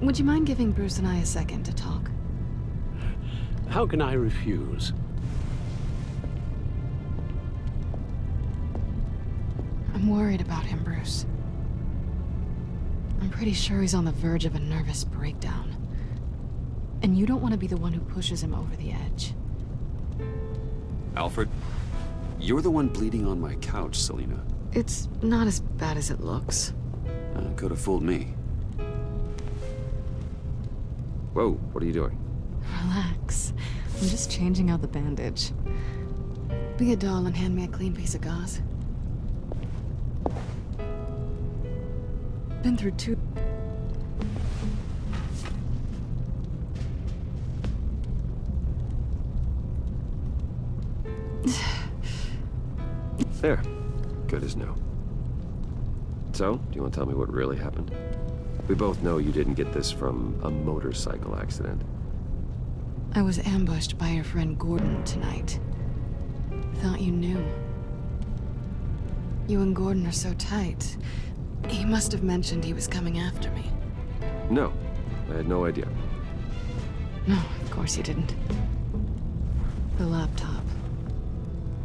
would you mind giving Bruce and I a second to talk? How can I refuse? I'm worried about him, Bruce. I'm pretty sure he's on the verge of a nervous breakdown. And you don't want to be the one who pushes him over the edge. Alfred, you're the one bleeding on my couch, Selina. It's not as bad as it looks. Could have fooled me. Whoa, what are you doing? Relax. I'm just changing out the bandage. Be a doll and hand me a clean piece of gauze. Been through two... There. Good as new. So, do you want to tell me what really happened? We both know you didn't get this from a motorcycle accident. I was ambushed by your friend Gordon tonight. Thought you knew. You and Gordon are so tight. He must have mentioned he was coming after me. No, I had no idea. No, of course you didn't. The laptop.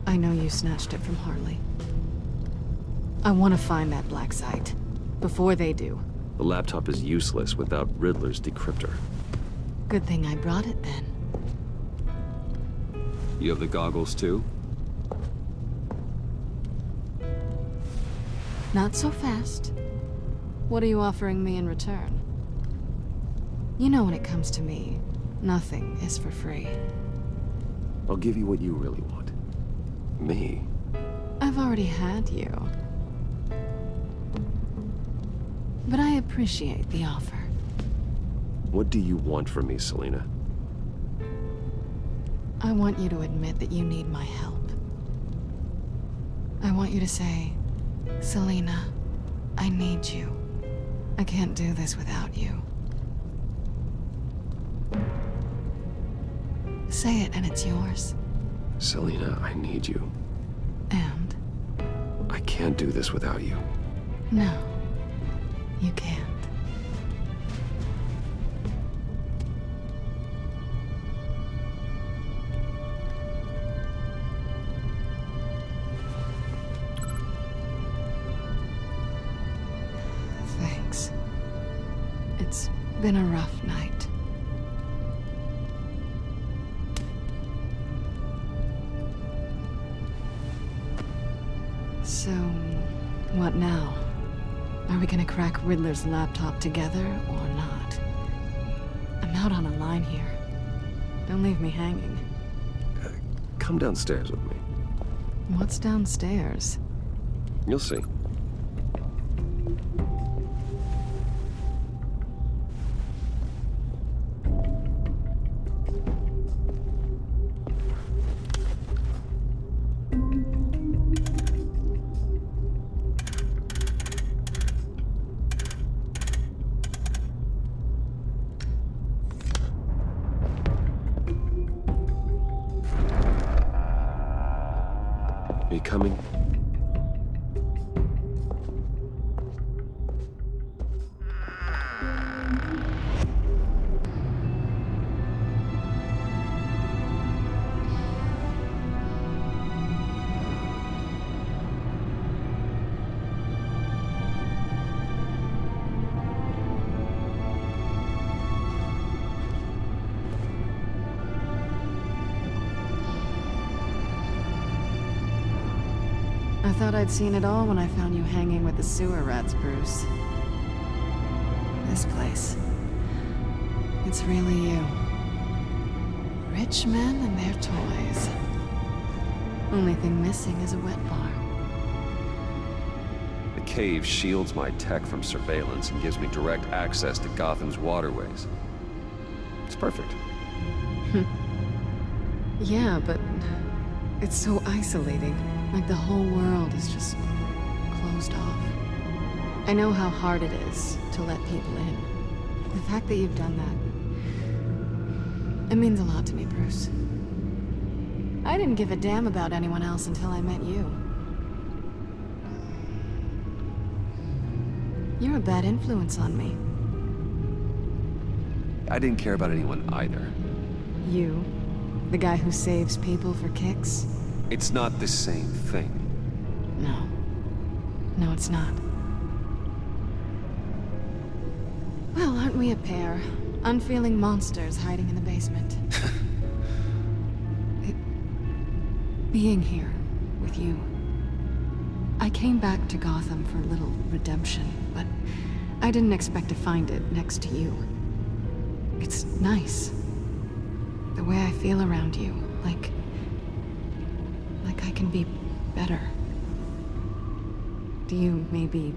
I know you snatched it from Harley. I want to find that black site. Before they do. The laptop is useless without Riddler's decryptor. Good thing I brought it then. You have the goggles too? Not so fast. What are you offering me in return? You know when it comes to me, nothing is for free. I'll give you what you really want. Me? I've already had you. But I appreciate the offer. What do you want from me, Selina? I want you to admit that you need my help. I want you to say, Selina, I need you. I can't do this without you. Say it and it's yours. Selina, I need you. And? I can't do this without you. No, you can't. Thanks. It's been a rough night. So, what now? Are we gonna crack Riddler's laptop together, or not? I'm out on a line here. Don't leave me hanging. Come downstairs with me. What's downstairs? You'll see. Are you coming? I thought I'd seen it all when I found you hanging with the sewer rats, Bruce. This place. It's really you. Rich men and their toys. Only thing missing is a wet bar. The cave shields my tech from surveillance and gives me direct access to Gotham's waterways. It's perfect. Yeah, but it's so isolating. Like the whole world is just closed off. I know how hard it is to let people in. The fact that you've done that, it means a lot to me, Bruce. I didn't give a damn about anyone else until I met you. You're a bad influence on me. I didn't care about anyone either. You, the guy who saves people for kicks? It's not the same thing. No. No, it's not. Well, aren't we a pair? Unfeeling monsters hiding in the basement. Being here with you. I came back to Gotham for a little redemption, but I didn't expect to find it next to you. It's nice. The way I feel around you, like I can be better. Do you maybe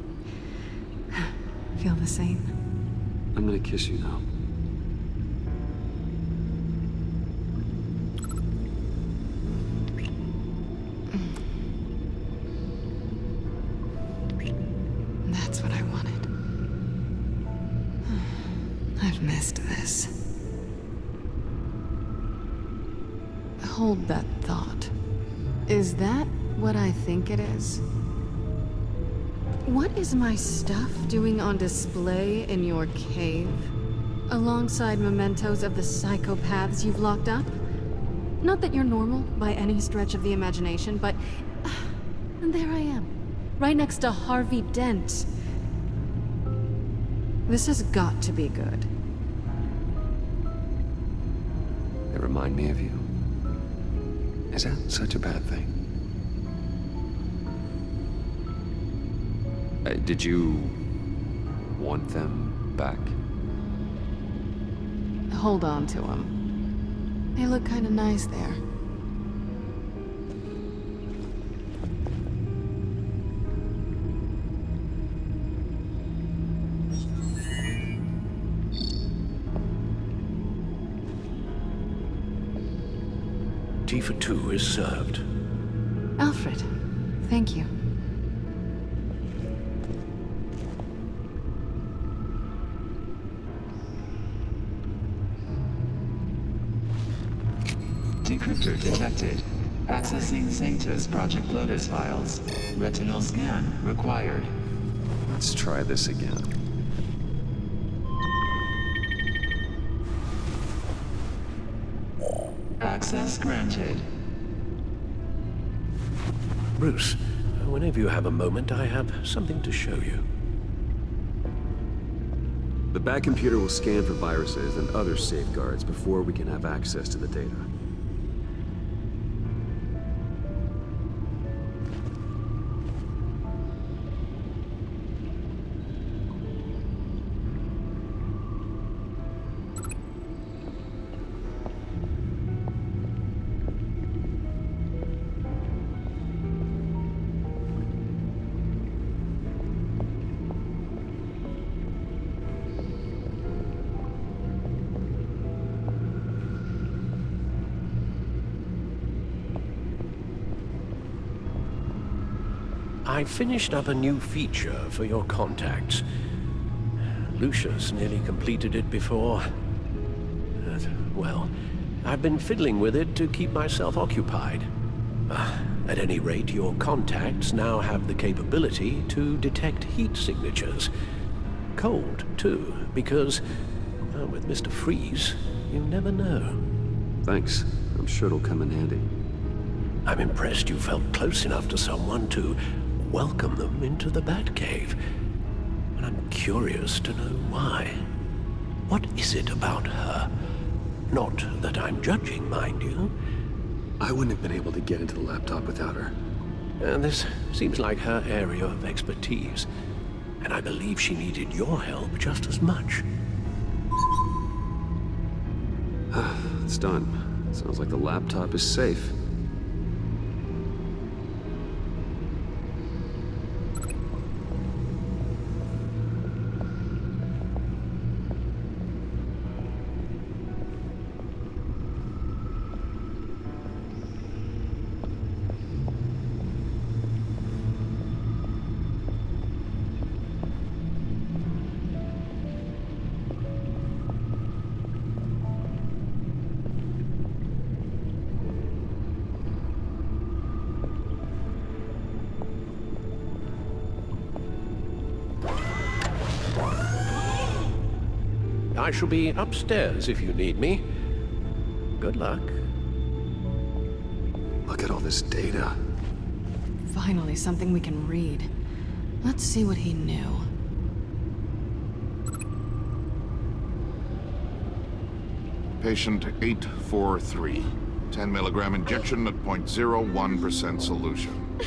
feel the same? I'm gonna kiss you now. That's what I wanted. I've missed this. Hold that thought. Is that what I think it is? What is my stuff doing on display in your cave? Alongside mementos of the psychopaths you've locked up? Not that you're normal by any stretch of the imagination, but... and there I am, right next to Harvey Dent. This has got to be good. They remind me of you. Is that such a bad thing? Did you want them back? Hold on to them. They look kind of nice there. Tea for two is served. Alfred, thank you. Decryptor detected. Accessing Sanctus Project Lotus files. Retinal scan required. Let's try this again. Access granted. Bruce, whenever you have a moment, I have something to show you. The back computer will scan for viruses and other safeguards before we can have access to the data. I finished up a new feature for your contacts. Lucius nearly completed it before. Well, I've been fiddling with it to keep myself occupied. At any rate, your contacts now have the capability to detect heat signatures. Cold, too, because, with Mr. Freeze, you never know. Thanks. I'm sure it'll come in handy. I'm impressed you felt close enough to someone to welcome them into the Batcave. And I'm curious to know why. What is it about her? Not that I'm judging, mind you. I wouldn't have been able to get into the laptop without her. This seems like her area of expertise. And I believe she needed your help just as much. It's done. Sounds like the laptop is safe. I shall be upstairs if you need me. Good luck. Look at all this data. Finally, something we can read. Let's see what he knew. Patient 843. 10 milligram injection at 0.01% solution.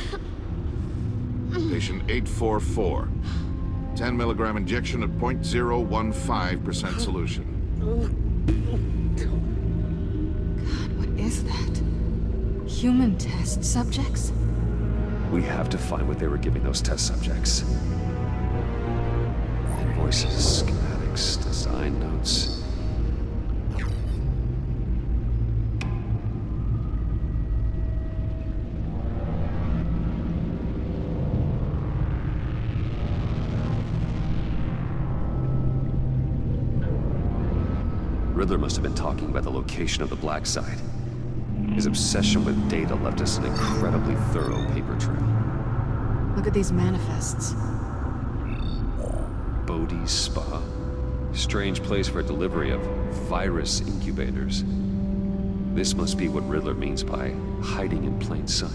Patient 844. 10 milligram injection at 0.015% solution. God, what is that? Human test subjects? We have to find what they were giving those test subjects. Invoices, schematics, design notes. Riddler must have been talking about the location of the black site. His obsession with data left us an incredibly thorough paper trail. Look at these manifests. Bodhi's Spa. Strange place for delivery of virus incubators. This must be what Riddler means by hiding in plain sight.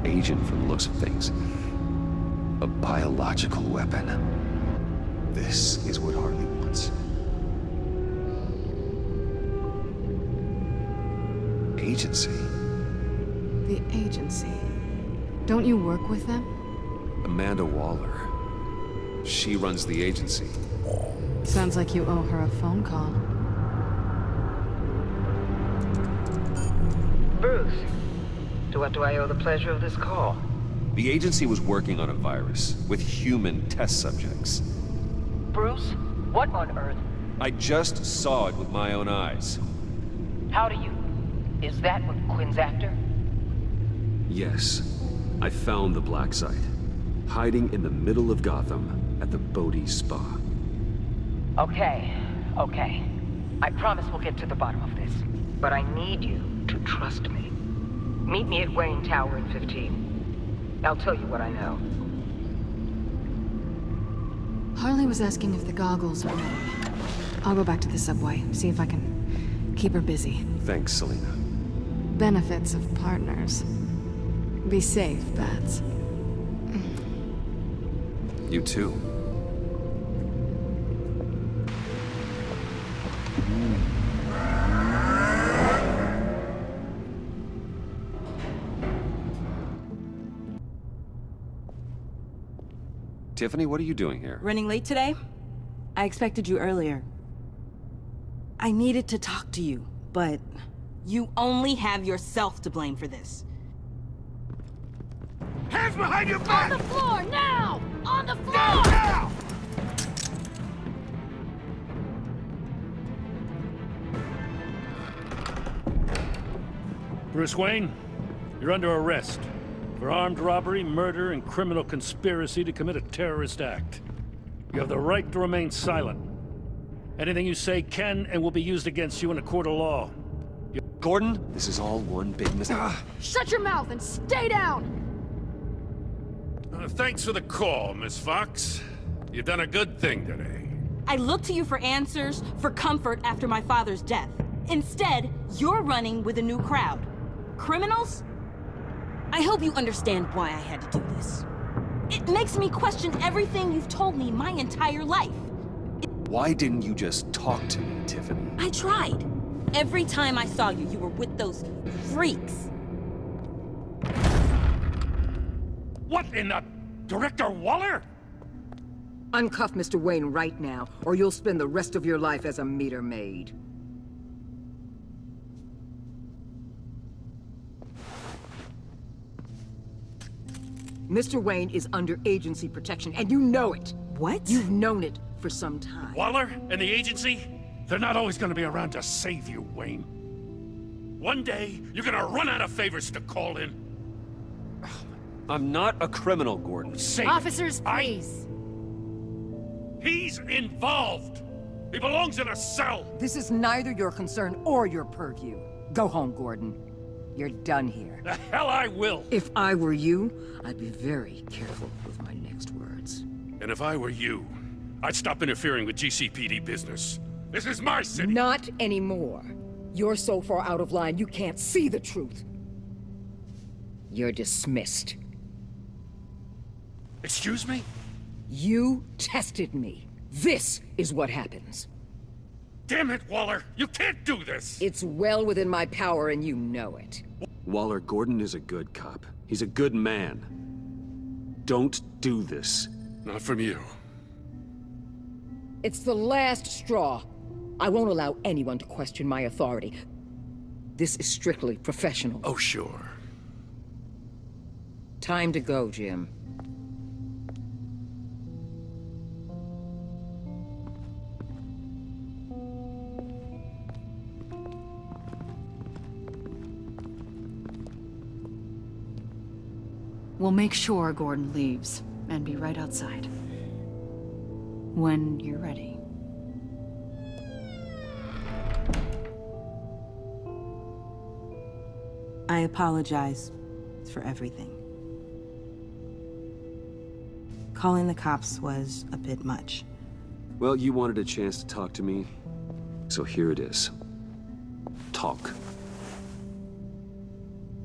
agent from the looks of things. A biological weapon. This is what Harley wants. Agency? The agency. Don't you work with them? Amanda Waller. She runs the agency. Sounds like you owe her a phone call. Bruce, to what do I owe the pleasure of this call? The agency was working on a virus with human test subjects. Bruce, what on earth? I just saw it with my own eyes. How do you... Is that what Quinn's after? Yes. I found the black site. Hiding in the middle of Gotham at the Bodhi Spa. Okay. I promise we'll get to the bottom of this. But I need you to trust me. Meet me at Wayne Tower in 15. I'll tell you what I know. Harley was asking if the goggles are ready. I'll go back to the subway, see if I can keep her busy. Thanks, Selena. Benefits of partners. Be safe, Bats. You too. Tiffany, what are you doing here? Running late today? I expected you earlier. I needed to talk to you, but you only have yourself to blame for this. Hands behind your back! On the floor, now! On the floor! Now! Bruce Wayne, you're under arrest for armed robbery, murder, and criminal conspiracy to commit a terrorist act. You have the right to remain silent. Anything you say can and will be used against you in a court of law. Gordon, this is all one big Shut your mouth and stay down! Thanks for the call, Miss Fox. You've done a good thing today. I look to you for answers, for comfort after my father's death. Instead, you're running with a new crowd. Criminals? I hope you understand why I had to do this. It makes me question everything you've told me my entire life. Why didn't you just talk to me, Tiffany? I tried. Every time I saw you, you were with those freaks. What in the... Director Waller? Uncuff Mr. Wayne right now, or you'll spend the rest of your life as a meter maid. Mr. Wayne is under agency protection, and you know it. What? You've known it for some time. Waller and the agency? They're not always gonna be around to save you, Wayne. One day, you're gonna run out of favors to call in. I'm not a criminal, Gordon. Officers, please. He's involved. He belongs in a cell. This is neither your concern or your purview. Go home, Gordon. You're done here. The hell I will. If I were you, I'd be very careful with my next words. And if I were you, I'd stop interfering with GCPD business. This is my city. Not anymore. You're so far out of line, you can't see the truth. You're dismissed. Excuse me? You tested me. This is what happens. Damn it, Waller! You can't do this! It's well within my power and you know it. Waller, Gordon is a good cop. He's a good man. Don't do this. Not from you. It's the last straw. I won't allow anyone to question my authority. This is strictly professional. Oh, sure. Time to go, Jim. We'll make sure Gordon leaves, and be right outside. When you're ready. I apologize for everything. Calling the cops was a bit much. Well, you wanted a chance to talk to me, so here it is. Talk.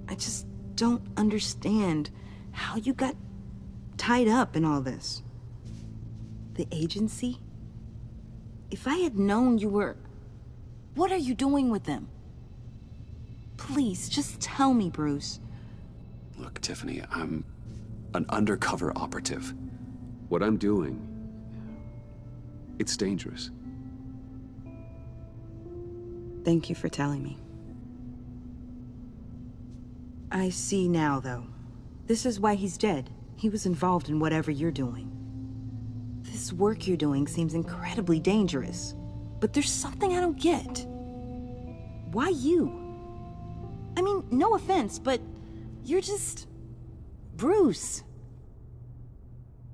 I just don't understand how you got tied up in all this. The agency? If I had known you were... What are you doing with them? Please, just tell me, Bruce. Look, Tiffany, I'm an undercover operative. What I'm doing, it's dangerous. Thank you for telling me. I see now, though. This is why he's dead. He was involved in whatever you're doing. This work you're doing seems incredibly dangerous. But there's something I don't get. Why you? I mean, no offense, but you're just... Bruce.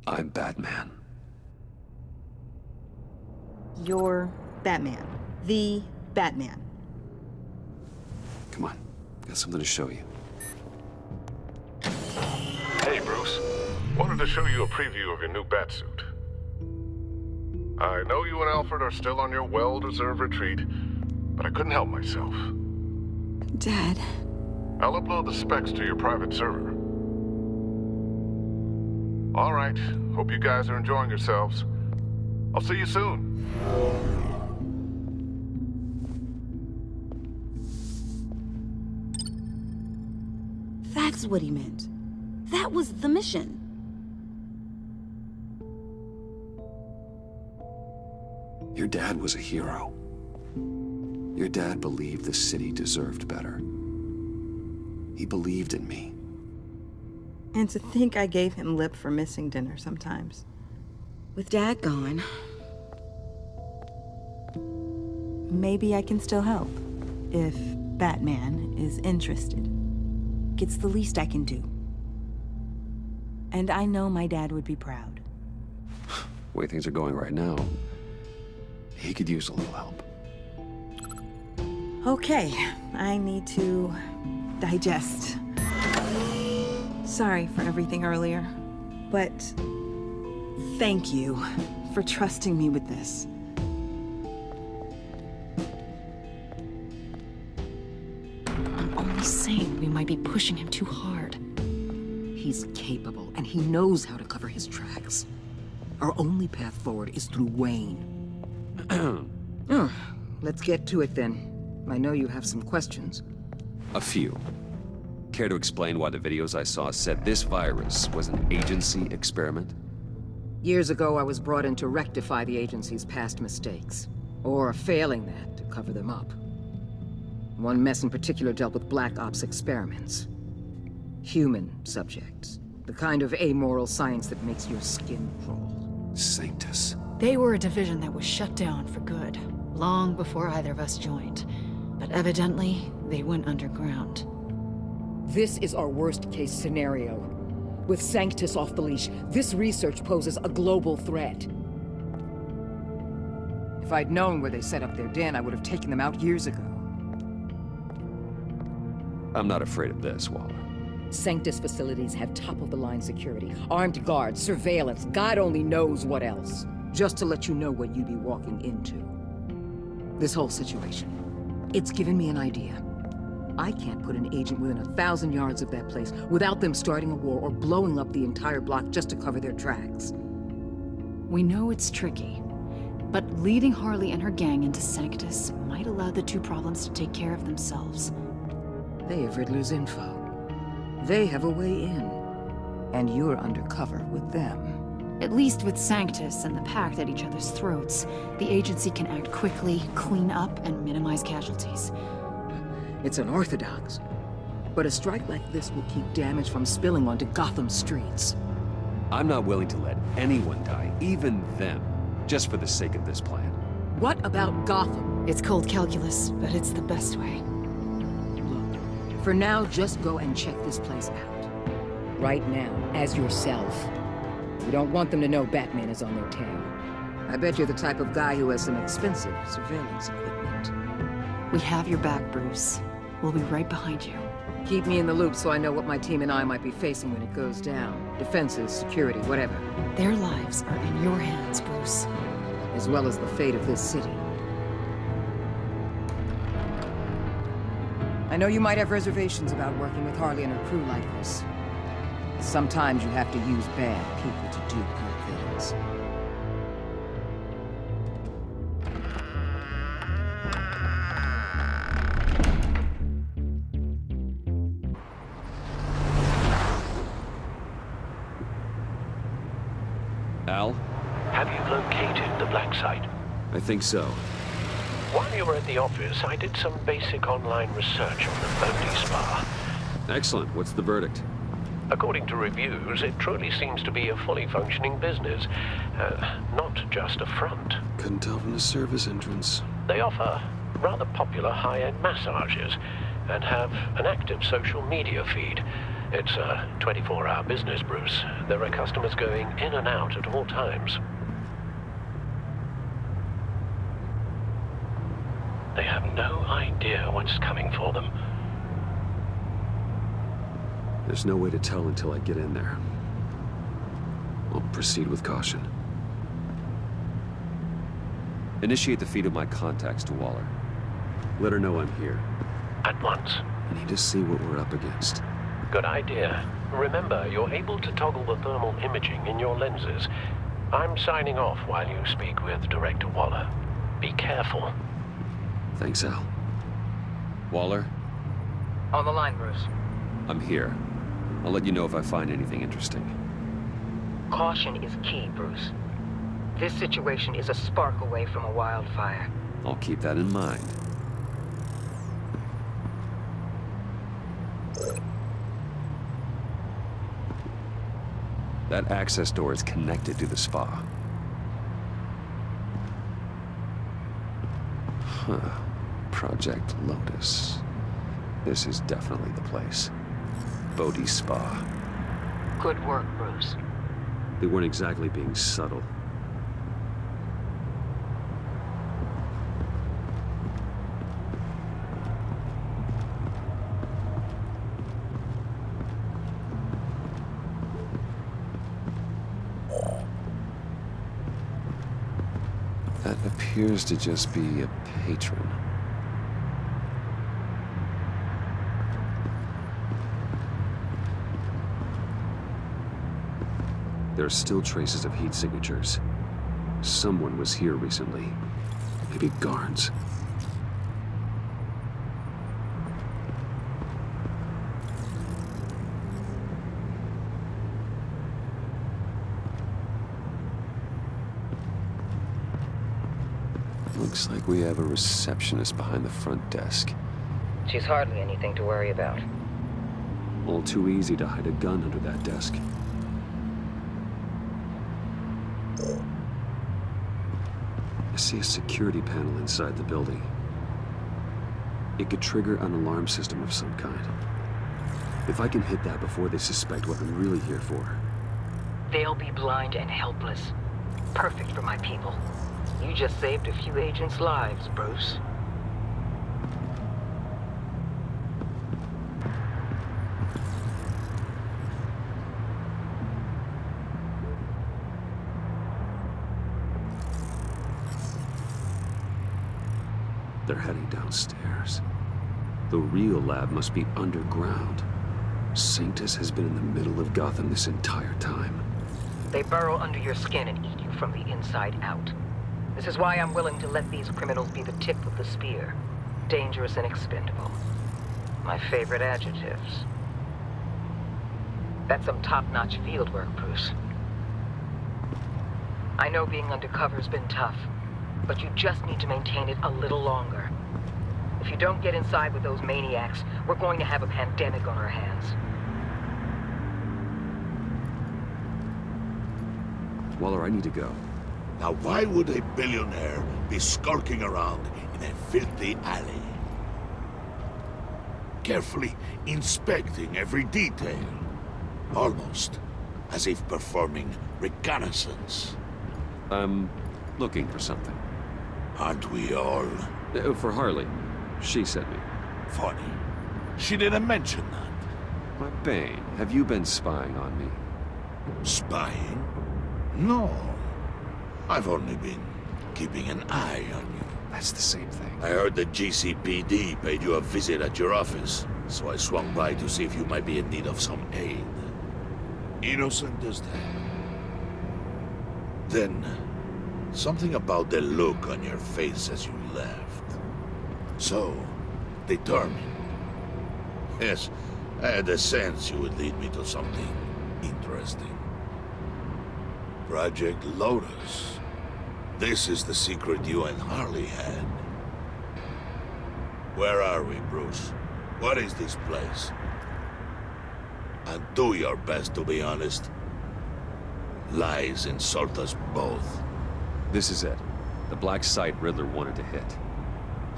I'm Batman. You're Batman. The Batman. Come on, got something to show you. Hey, Bruce. Wanted to show you a preview of your new batsuit. I know you and Alfred are still on your well-deserved retreat, but I couldn't help myself. Dad. I'll upload the specs to your private server. All right. Hope you guys are enjoying yourselves. I'll see you soon. That's what he meant. That was the mission. Your dad was a hero. Your dad believed the city deserved better. He believed in me. And to think I gave him lip for missing dinner sometimes. With Dad gone, maybe I can still help. If Batman is interested. It's the least I can do. And I know my dad would be proud. The way things are going right now, he could use a little help. Okay, I need to digest. Sorry for everything earlier, but thank you for trusting me with this. I'm only saying we might be pushing him too hard. He's capable, and he knows how to cover his tracks. Our only path forward is through Wayne. Let's get to it then. I know you have some questions. A few. Care to explain why the videos I saw said this virus was an agency experiment? Years ago, I was brought in to rectify the agency's past mistakes. Or failing that, to cover them up. One mess in particular dealt with Black Ops experiments. Human subjects. The kind of amoral science that makes your skin crawl. Sanctus. They were a division that was shut down for good, long before either of us joined. But evidently, they went underground. This is our worst-case scenario. With Sanctus off the leash, this research poses a global threat. If I'd known where they set up their den, I would have taken them out years ago. I'm not afraid of this, Waller. Sanctus facilities have top-of-the-line security, armed guards, surveillance, God only knows what else. Just to let you know what you'd be walking into. This whole situation. It's given me an idea. I can't put an agent within 1,000 yards of that place without them starting a war or blowing up the entire block just to cover their tracks. We know it's tricky, but leading Harley and her gang into Sanctus might allow the two problems to take care of themselves. They have Riddler's info. They have a way in. And you're undercover with them. At least with Sanctus and the Pact at each other's throats, the agency can act quickly, clean up, and minimize casualties. It's unorthodox. But a strike like this will keep damage from spilling onto Gotham streets. I'm not willing to let anyone die, even them, just for the sake of this plan. What about Gotham? It's cold calculus, but it's the best way. Look, for now, just go and check this place out. Right now, as yourself. We don't want them to know Batman is on their tail. I bet you're the type of guy who has some expensive surveillance equipment. We have your back, Bruce. We'll be right behind you. Keep me in the loop so I know what my team and I might be facing when it goes down. Defenses, security, whatever. Their lives are in your hands, Bruce. As well as the fate of this city. I I know you might have reservations about working with Harley and her crew like this. Sometimes you have to use bad people to do good things. Al? Have you located the black site? I think so. While you were at the office, I did some basic online research on the Bodhi Spa. Excellent. What's the verdict? According to reviews, it truly seems to be a fully functioning business. Not just a front. Couldn't tell from the service entrance. They offer rather popular high-end massages and have an active social media feed. It's a 24-hour business, Bruce. There are customers going in and out at all times. They have no idea what's coming for them. There's no way to tell until I get in there. I'll proceed with caution. Initiate the feed of my contacts to Waller. Let her know I'm here. At once. I need to see what we're up against. Good idea. Remember, you're able to toggle the thermal imaging in your lenses. I'm signing off while you speak with Director Waller. Be careful. Thanks, Al. Waller? On the line, Bruce. I'm here. I'll let you know if I find anything interesting. Caution is key, Bruce. This situation is a spark away from a wildfire. I'll keep that in mind. That access door is connected to the spa. Huh. Project Lotus. This is definitely the place. Bodhi Spa. Good work, Bruce. They weren't exactly being subtle. That appears to just be a patron. There are still traces of heat signatures. Someone was here recently. Maybe guards. Looks like we have a receptionist behind the front desk. She's hardly anything to worry about. All too easy to hide a gun under that desk. I see a security panel inside the building. It could trigger an alarm system of some kind. If I can hit that before they suspect what I'm really here for. They'll be blind and helpless. Perfect for my people. You just saved a few agents' lives, Bruce. They're heading downstairs. The real lab must be underground. Sanctus has been in the middle of Gotham this entire time. They burrow under your skin and eat you from the inside out. This is why I'm willing to let these criminals be the tip of the spear. Dangerous and expendable. My favorite adjectives. That's some top-notch field work, Bruce. I know being undercover's been tough, but you just need to maintain it a little longer. If you don't get inside with those maniacs, we're going to have a pandemic on our hands. Waller, I need to go. Now why would a billionaire be skulking around in a filthy alley? Carefully inspecting every detail. Almost as if performing reconnaissance. I'm looking for something. Aren't we all? For Harley. She sent me. Funny. She didn't mention that. My Bane, have you been spying on me? Spying? No. I've only been keeping an eye on you. That's the same thing. I heard the GCPD paid you a visit at your office, so I swung by to see if you might be in need of some aid. Innocent as that. Then, something about the look on your face as you left. So, determined. Yes, I had a sense you would lead me to something interesting. Project Lotus. This is the secret you and Harley had. Where are we, Bruce? What is this place? And do your best to be honest. Lies insult us both. This is it. The black site Riddler wanted to hit.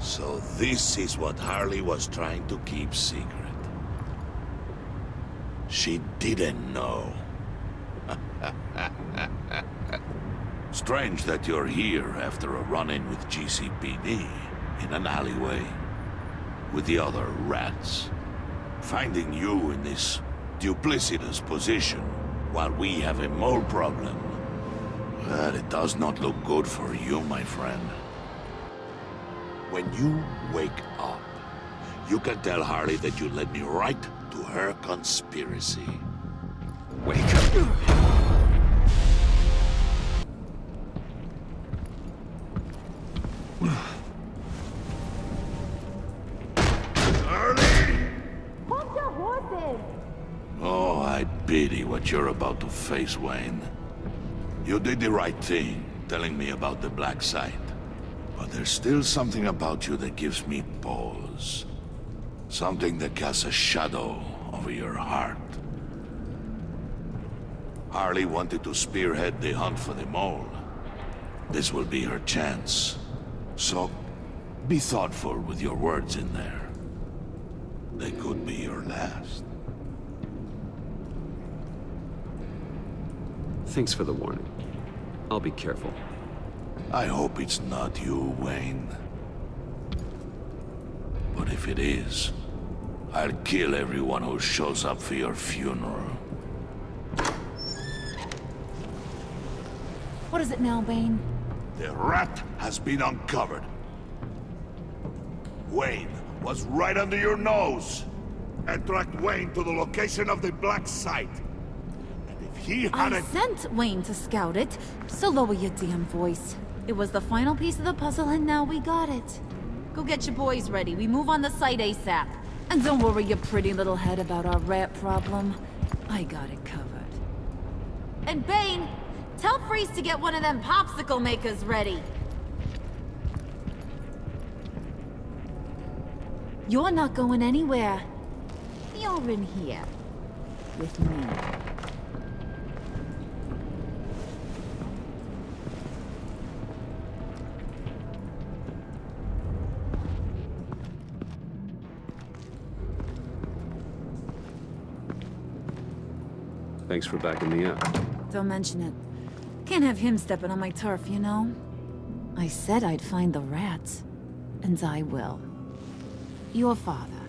So this is what Harley was trying to keep secret. She didn't know. Strange that you're here after a run-in with GCPD in an alleyway with the other rats. Finding you in this duplicitous position while we have a mole problem. But it does not look good for you, my friend. When you wake up, you can tell Harley that you led me right to her conspiracy. Wake up. Oh, I pity what you're about to face, Wayne. You did the right thing, telling me about the black site. But there's still something about you that gives me pause. Something that casts a shadow over your heart. Harley wanted to spearhead the hunt for the mole. This will be her chance. So, be thoughtful with your words in there. They could be your last. Thanks for the warning. I'll be careful. I hope it's not you, Wayne. But if it is, I'll kill everyone who shows up for your funeral. What is it now, Wayne? The rat has been uncovered. Wayne was right under your nose. And tracked Wayne to the location of the black site. And if he hadn't... I sent Wayne to scout it, so lower your damn voice. It was the final piece of the puzzle, and now we got it. Go get your boys ready. We move on the site ASAP. And don't worry your pretty little head about our rat problem. I got it covered. And Bane, tell Freeze to get one of them popsicle makers ready. You're not going anywhere. You're in here. With me. Thanks for backing me up. Don't mention it. Can't have him stepping on my turf, you know? I said I'd find the rats. And I will. Your father.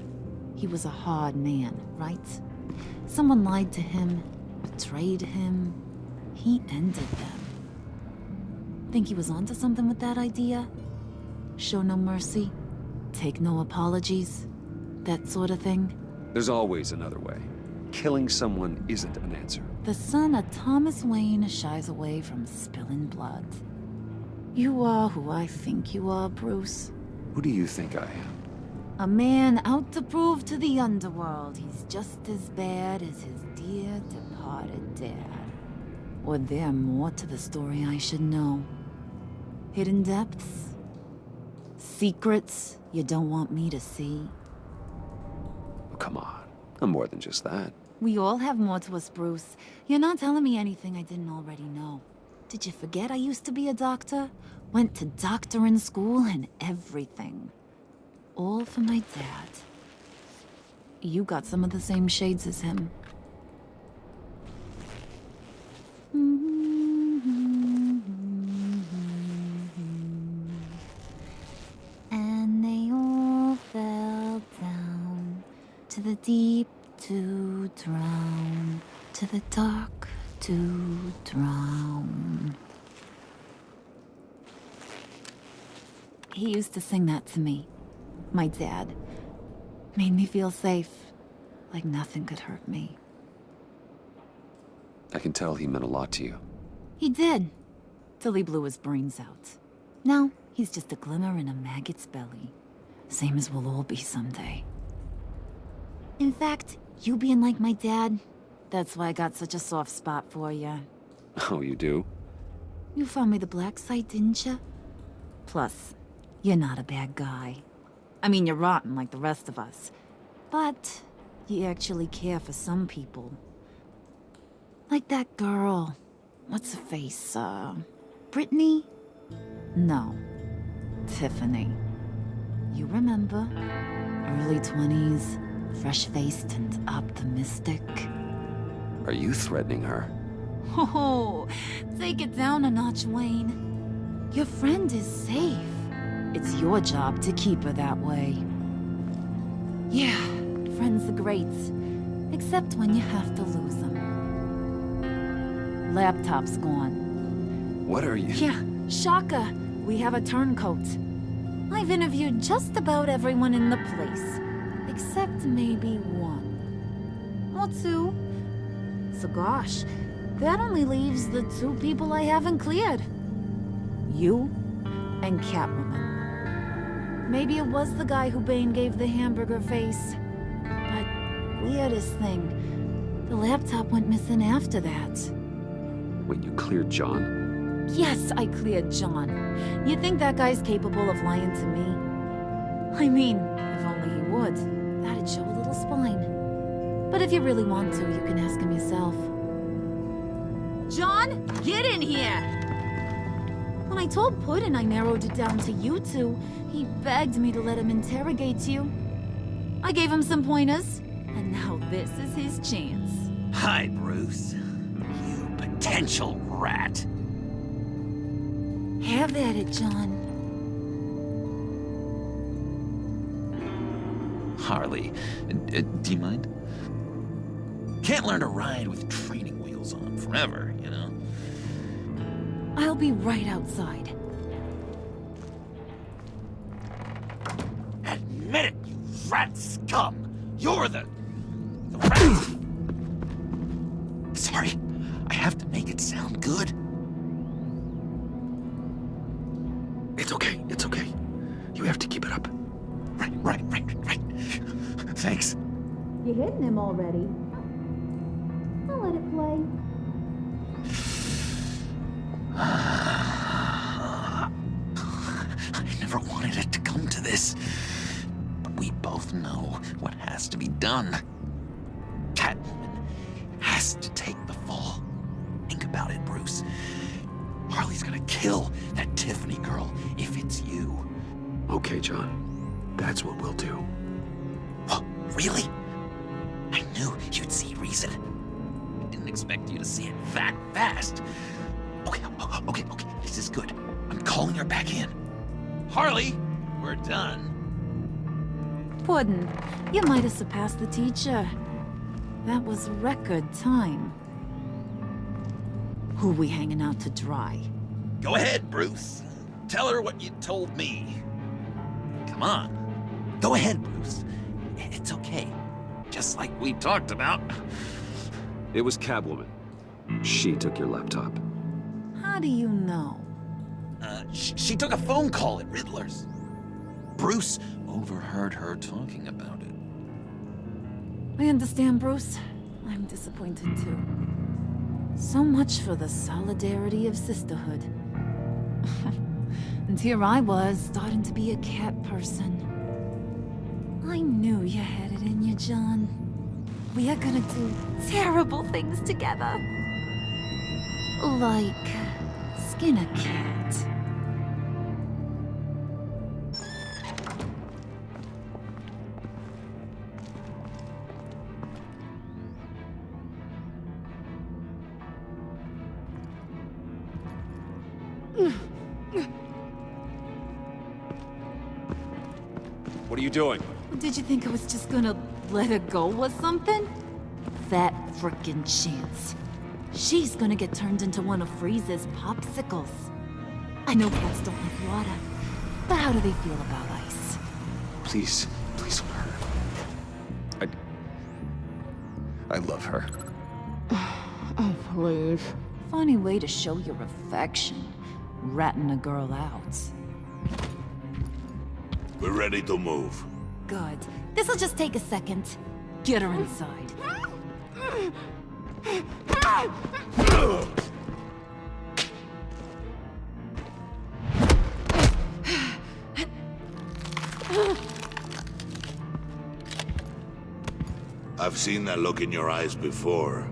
He was a hard man, right? Someone lied to him, betrayed him. He ended them. Think he was onto something with that idea? Show no mercy? Take no apologies? That sort of thing? There's always another way. Killing someone isn't an answer. The son of Thomas Wayne shies away from spilling blood. You are who I think you are, Bruce. Who do you think I am? A man out to prove to the underworld he's just as bad as his dear departed dad. Or there more to the story I should know. Hidden depths? Secrets you don't want me to see? Oh, come on. I'm more than just that. We all have more to us, Bruce. You're not telling me anything I didn't already know. Did you forget I used to be a doctor? Went to doctoring school and everything. All for my dad. You got some of the same shades as him. And they all fell down to the deep to drown, to the dark to drown. He used to sing that to me. My dad. Made me feel safe. Like nothing could hurt me. I can tell he meant a lot to you. He did. Till he blew his brains out. Now, he's just a glimmer in a maggot's belly. Same as we'll all be someday. In fact, you being like my dad, that's why I got such a soft spot for you. Oh, you do? You found me the black site, didn't you? Plus, you're not a bad guy. I mean, you're rotten like the rest of us. But you actually care for some people. Like that girl. What's her face? Brittany? No. Tiffany. You remember? Early 20s, fresh-faced and optimistic. Are you threatening her? Oh, take it down a notch, Wayne. Your friend is safe. It's your job to keep her that way. Yeah, friends are great. Except when you have to lose them. Laptop's gone. What are you? Yeah, shocker. We have a turncoat. I've interviewed just about everyone in the place. Except maybe one. Or two. So gosh, that only leaves the two people I haven't cleared. You and Catwoman. Maybe it was the guy who Bane gave the hamburger face. But weirdest thing, the laptop went missing after that. Wait, you cleared John? Yes, I cleared John. You think that guy's capable of lying to me? I mean, if only he would. That'd show a little spine. But if you really want to, you can ask him yourself. John, get in here! When I told Puddin' I narrowed it down to you two, he begged me to let him interrogate you. I gave him some pointers, and now this is his chance. Hi, Bruce. You potential rat. Have at it, John. Harley, do you mind? Can't learn to ride with training wheels on forever, you know? I'll be right outside. Admit it, you rat scum! You're the rat! Sorry, I have to make it sound good. It's okay, it's okay. You have to keep it up. Right. Thanks. You're hitting him already. I'll let it play. I never wanted it to come to this. But we both know what has to be done. Catwoman has to take the fall. Think about it, Bruce. Harley's gonna kill that Tiffany girl if it's you. Okay, John. That's what we'll do. Oh, really? I knew you'd see reason. Didn't expect you to see it that fast. Okay. This is good. I'm calling her back in. Harley, we're done. Puddin', you might have surpassed the teacher. That was record time. Who we hanging out to dry? Go ahead, Bruce. Tell her what you told me. Come on. Go ahead, Bruce. It's okay. Just like we talked about. It was Catwoman. She took your laptop. How do you know? She took a phone call at Riddler's. Bruce overheard her talking about it. I understand, Bruce. I'm disappointed too. So much for the solidarity of sisterhood. And here I was, starting to be a cat person. I knew you had it in you, John. We are gonna do terrible things together. Like skin a cat. What are you doing? Did you think I was just gonna let her go or something? That frickin' chance. She's gonna get turned into one of Freeze's popsicles. I know cats don't like water, But how do they feel about ice? Please, please don't hurt her. I love her. Oh, please. Funny way to show your affection. Ratting a girl out. We're ready to move. Good. This'll just take a second. Get her inside. I've seen that look in your eyes before.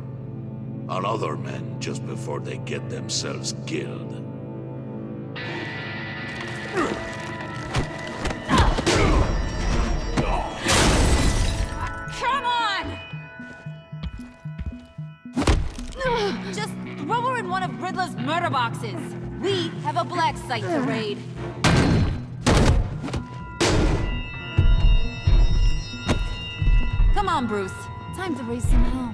On other men just before they get themselves killed. Come on! Just throw her in one of Riddler's murder boxes. We have a black site to raid. Come on, Bruce. Time to raise some hell.